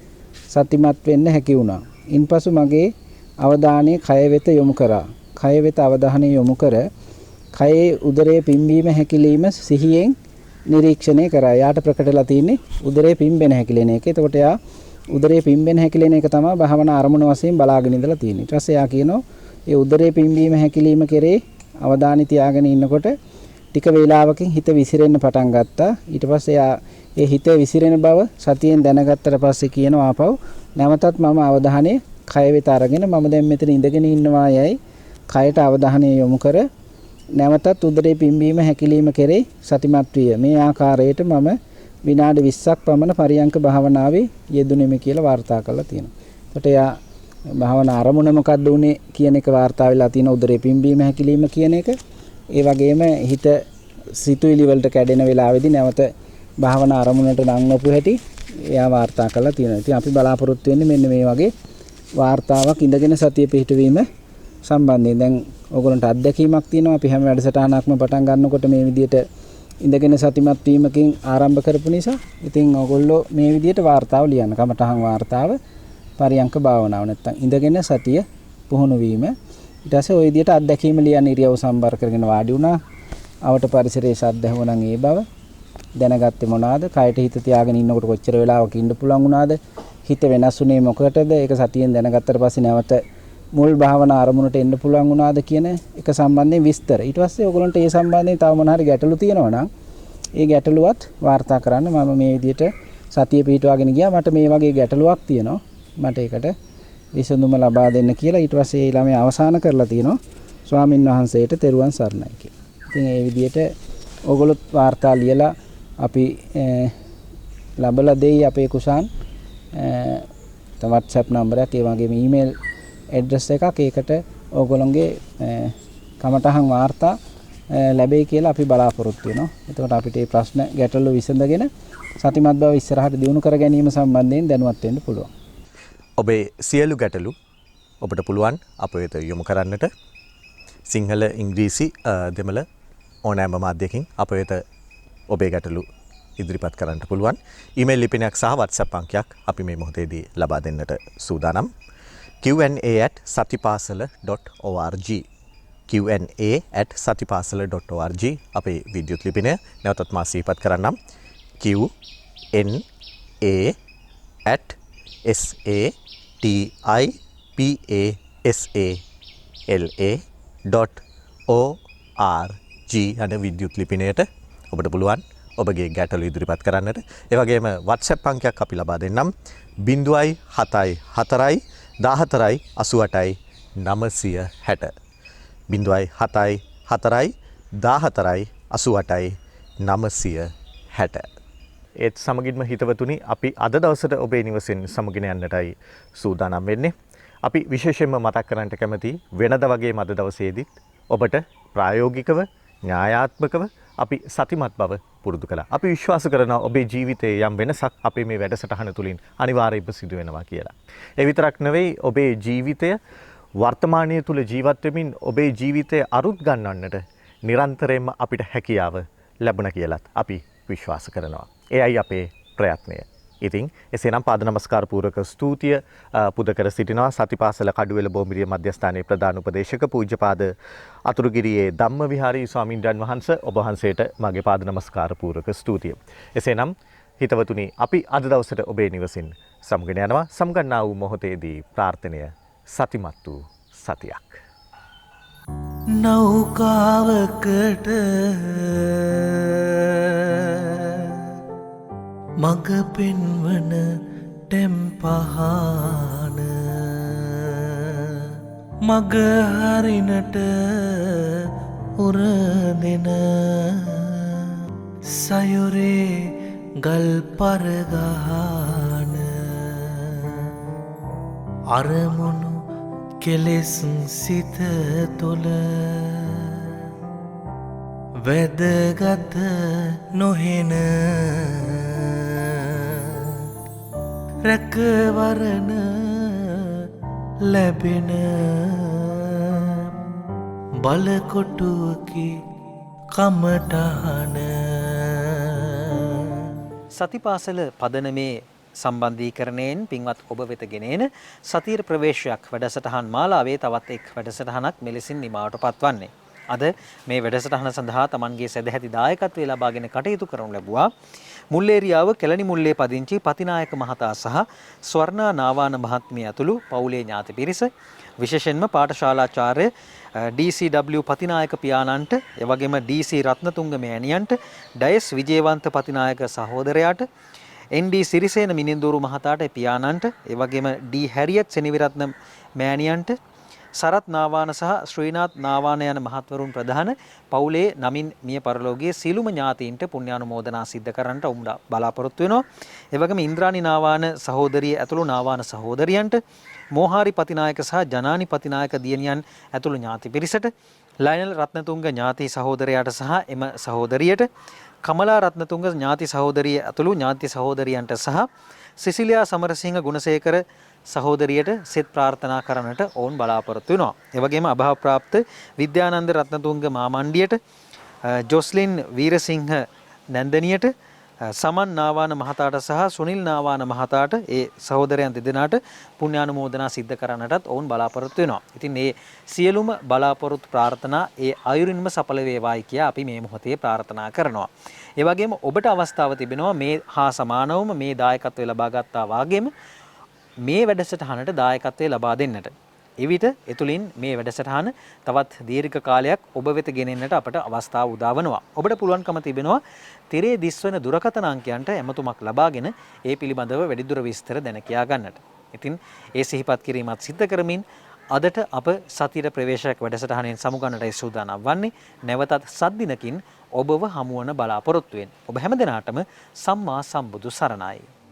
සතිමත් වෙන්න හැකි වුණා. ඉන්පසු මගේ අවධානය කය වෙත යොමු කරා. කය වෙත අවධානය යොමු කර කයේ උදරයේ පිම්බීම හැකිලිම සිහියෙන් නිරීක්ෂණය කරා. යාට ප්‍රකටලා තියෙන්නේ උදරයේ පිම්බෙන හැකිලෙන එක. එතකොට යා උදරයේ පිම්බෙන හැකිලෙන එක තමයි භාවනා අරමුණ වශයෙන් බලාගෙන ඉඳලා තියෙන්නේ. ඊට පස්සේ යා කියනවා ඒ උදරයේ පිම්බීම හැකිලිම කෙරේ අවධානය තියාගෙන ඉන්නකොට ටික වේලාවකින් හිත විසිරෙන්න පටන් ගත්තා. ඊට පස්සේ යා ඒ හිත විසිරෙන බව සතියෙන් දැනගත්තට පස්සේ කියනවා ආපහු නැවතත් මම අවධානය කය වෙත අරගෙන මම දැන් මෙතන ඉඳගෙන ඉන්නවා යයි කයට අවධානය යොමු කර නැවතත් උදරයේ පිම්බීම හැකිලිම කෙරේ සතිමත් විය. මේ ආකාරයට මම විනාඩි 20ක් පමණ පරියංක භාවනාවේ යෙදුණෙමි කියලා වාර්තා කරලා තියෙනවා. එතකොට යා භාවනා අරමුණ මොකක්ද උනේ කියන එක වාර්තා වෙලා තියෙන උදරයේ පිම්බීම හැකිලිම කියන එක. ඒ වගේම හිත සිතුවිලි වලට කැඩෙන වෙලාවේදී නැවත භාවනා අරමුණට නංවපු හැටි එයා වාර්තා කරලා තියෙනවා. ඉතින් අපි බලාපොරොත්තු වෙන්නේ මෙන්න මේ වගේ වාර්තාවක් ඉඳගෙන සතිය පිහිටවීම සම්බන්ධයෙන්. දැන් ඕගොල්ලන්ට අත්දැකීමක් තියෙනවා. අපි හැම වැඩසටහනක්ම පටන් ගන්නකොට මේ විදිහට ඉඳගෙන සතිමත් වීමකින් ආරම්භ කරපු නිසා ඉතින් ඕගොල්ලෝ මේ විදිහට වාර්තාව ලියන්න. කමටහන් වාර්තාව පරියංක භාවනාව නැත්තම් ඉඳගෙන සතිය පුහුණු වීම. ඊට පස්සේ ওই විදිහට අත්දැකීම ලියන්න ඉරියව් සම්බර කරගෙන වාඩි වුණා. අවට පරිසරයේ ශබ්ද ඇහුණා නම් ඒ බව දැනගත්තේ මොනවාද? කයට හිත තියාගෙන ඉන්නකොට කොච්චර වෙලාවක ඉන්න පුළුවන් වුණාද? හිත වෙනස් වුණේ මොකටද? ඒක සතියෙන් දැනගත්තට පස්සේ නැවත මුල් භාවනා අරමුණට එන්න පුළුවන් වුණාද කියන එක සම්බන්ධයෙන් විස්තර. ඊට පස්සේ ඔයගොල්ලන්ට ඒ සම්බන්ධයෙන් තව මොන හරි ගැටලු තියෙනවා නම් ඒ ගැටලුවත් වාර්තා කරන්න. මම මේ විදිහට සතිය පිටවාගෙන ගියා. මට මේ වගේ ගැටලුවක් තියෙනවා. මට ඒකට විසඳුම ලබා දෙන්න කියලා. ඊට පස්සේ ඒ ළමයා අවසන් කරලා තියෙනවා ස්වාමින් වහන්සේට තෙරුවන් සරණයි කියලා. ඉතින් ඒ විදිහට ඔයගොල්ලොත් වාර්තා ලියලා අපි ලබලා දෙයි අපේ කුසාන් WhatsApp නම්බරයක් ඒ වගේම ඊමේල් ඇඩ්‍රස් එකක්. ඒකට ඕගොල්ලන්ගේ කමටහන් වාර්තා ලැබෙයි කියලා අපි බලාපොරොත්තු වෙනවා. එතකොට අපිට මේ ප්‍රශ්න ගැටලු විසඳගෙන සතිමත් බව ඉස්සරහට දියුණු කර ගැනීම සම්බන්ධයෙන් දැනුවත් වෙන්න පුළුවන්. ඔබේ සියලු ගැටලු ඔබට පුළුවන් අප වෙත යොමු කරන්නට. සිංහල, ඉංග්‍රීසි දෙමළ ඕනෑම මාධ්‍යකින් අප වෙත ඔබේ ගැටලු ඉදිරිපත් කරන්නට පුළුවන්. ඊමේල් ලිපිනයක් සහ WhatsApp අංකයක් අපි මේ මොහොතේදී ලබා දෙන්නට සූදානම්. qa@satipasala.org qa@satipasala.org අපේ විද්‍යුත් ලිපිනය. නැවතත් මා සිහිපත් කරන්නම්. qa@satipasala.org යන විද්‍යුත් ලිපිනයට ඔබට පුළුවන් ඔබගේ ගැටලු ඉදිරිපත් කරන්නට. ඒ වගේම WhatsApp අංකයක් අපි ලබා දෙන්නම්. 074 14 88 960 074 14 14 88 960. ඒත් සමගින්ම හිතවතුනි අපි අද දවසට ඔබේ නිවසෙන් සමගින යන්නටයි සූදානම් වෙන්නේ. අපි විශේෂයෙන්ම මතක් කරන්නට කැමති වෙනද වගේම අද දවසේදීත් ඔබට ප්‍රායෝගිකව න්‍යායාත්මකව අපි සතිමත් බව පුරුදු කළා. අපි විශ්වාස කරනවා ඔබේ ජීවිතයේ යම් වෙනසක් අපේ මේ වැඩසටහන තුලින් අනිවාර්යයෙන්ම සිදු වෙනවා කියලා. ඒ විතරක් නෙවෙයි ඔබේ ජීවිතය වර්තමානයේ තුල ජීවත් වෙමින් ඔබේ ජීවිතය අරුත් ගන්නන්නට නිරන්තරයෙන්ම අපිට හැකියාව ලැබුණා කියලාත් අපි විශ්වාස කරනවා. එයයි අපේ ප්‍රයත්නය. ඉතින් එසේනම් පාද නමස්කාර පූර්වක ස්තුතිය පුද කර සිටිනවා සතිපාසල කඩුවෙල බෝම්බිරිය මධ්‍යස්ථානයේ ප්‍රධාන උපදේශක පූජ්‍යපාද අතුරුගිරියේ ධම්ම විහාරී ස්වාමින්වයන් වහන්සේ ඔබ වහන්සේට මගේ පාද නමස්කාර පූර්වක ස්තුතිය. එසේනම් හිතවතුනි අපි අද දවසට ඔබේ නිවසින් සමුගෙන යනවා. සම්ගන්නා වූ මොහොතේදී ප්‍රාර්ථනය සතිමත් වූ සතියක්. නෞකාවකට මග පෙන්වන ටෙම්පහන මග හරිනට උරදෙන සයුරේ ගල් පරගහන අරමුණු කෙලෙස් සිත තුළ වැදගත නොහෙන රැකවරණ ලැබෙන බලකොටුවකි කමටහන. සතිපාසල පදනමේ සම්බන්ධීකරණයෙන් පින්වත් ඔබ වෙත ගෙනෙන සතියේ ප්‍රවේශයක් වැඩසටහන් මාලාවේ තවත් එක් වැඩසටහනක් මෙලෙසින් නිමාවට පත්වන්නේ. අද මේ වැඩසටහන සඳහා Tamanගේ සදැහැති දායකත්වය ලබාගෙන කටයුතු කරනු ලැබුවා මුල්ලේරියාව කෙළණි මුල්ලේ පදිංචි පතිනායක මහතා සහ ස්වර්ණා නාවාන මහත්මිය ඇතුළු පවුලේ ඥාති පිරිස, විශේෂයෙන්ම පාඨශාලාචාර්ය DCW පතිනායක පියාණන්ට, එවැගේම DC රත්නතුංග මෑණියන්ට, ඩයස් විජේවන්ත පතිනායක සහෝදරයාට, ND සිරිසේන මිනින්දూరు මහතාට පියාණන්ට, එවැගේම D හැරියට් සෙනවිරත්න මෑණියන්ට, සරත් නාවාන සහ ශ්‍රීනාත් නාවාන යන මහත්වරුන් ප්‍රධාන පවුලේ නමින් මිය පරලෝකයේ සීලුම ඥාතීන්ට පුණ්‍යානුමෝදනා සිද්ධ කරන්නට උඹ බලාපොරොත්තු වෙනවා. ඒ වගේම ඉන්ද්‍රාණි නාවාන සහෝදරිය ඇතුළු නාවාන සහෝදරියන්ට, මෝහාරි පතිනායක සහ ජනානි පතිනායක දියණියන් ඇතුළු ඥාති පිරිසට, ලයනල් රත්නතුංග ඥාති සහෝදරයාට සහ එම සහෝදරියට, කමලා රත්නතුංග ඥාති සහෝදරිය ඇතුළු ඥාති සහෝදරියන්ට සහ සිසිලියා සමරසිංහ ගුණසේකර සහෝදරියට සෙත් ප්‍රාර්ථනා කරන්නට ඕන් බලාපොරොත්තු වෙනවා. ඒ වගේම අභාව ප්‍රාප්ත විද්‍යානන්ද රත්නතුංග මාමණ්ඩියට, ජොස්ලින් වීරසිංහ නැන්දනියට, සමන් නාවාන මහතාට සහ සුනිල් නාවාන මහතාට ඒ සහෝදරයන් දෙදෙනාට පුණ්‍යානුමෝදනා සිද්ධ කරන්නටත් ඕන් බලාපොරොත්තු වෙනවා. ඉතින් මේ සියලුම බලාපොරොත්තු ප්‍රාර්ථනා ඒ අයුරින්ම සඵල වේවායි කියා අපි මේ මොහොතේ ප්‍රාර්ථනා කරනවා. ඒ වගේම ඔබට අවස්ථාව තිබෙනවා මේ හා සමානවම මේ දායකත්වය ලබා ගත්තා වාගේම මේ වැඩසටහනට දායකත්වය ලබා දෙන්නට. එවිට එතුලින් මේ වැඩසටහන තවත් දීර්ඝ කාලයක් ඔබ වෙත ගෙනෙන්නට අපට අවස්ථාව උදා වෙනවා. ඔබට පුළුවන්කම තිබෙනවා තිරේ දිස්වන දුරකථන අංකයන්ට ඇමතුමක් ලබාගෙන ඒ පිළිබඳව වැඩිදුර විස්තර දැන කියා ගන්නට. ඉතින් ඒ සිහිපත් කිරීමත් සිද්ධ කරමින් අදට අප සතියේ ප්‍රවේශයක් වැඩසටහනෙන් සමුගන්නටයි සූදානම් වන්නේ. නැවතත් සද්දිනකින් ඔබව හමුවන බලාපොරොත්තුවෙන් ඔබ හැමදෙනාටම සම්මා සම්බුදු සරණයි.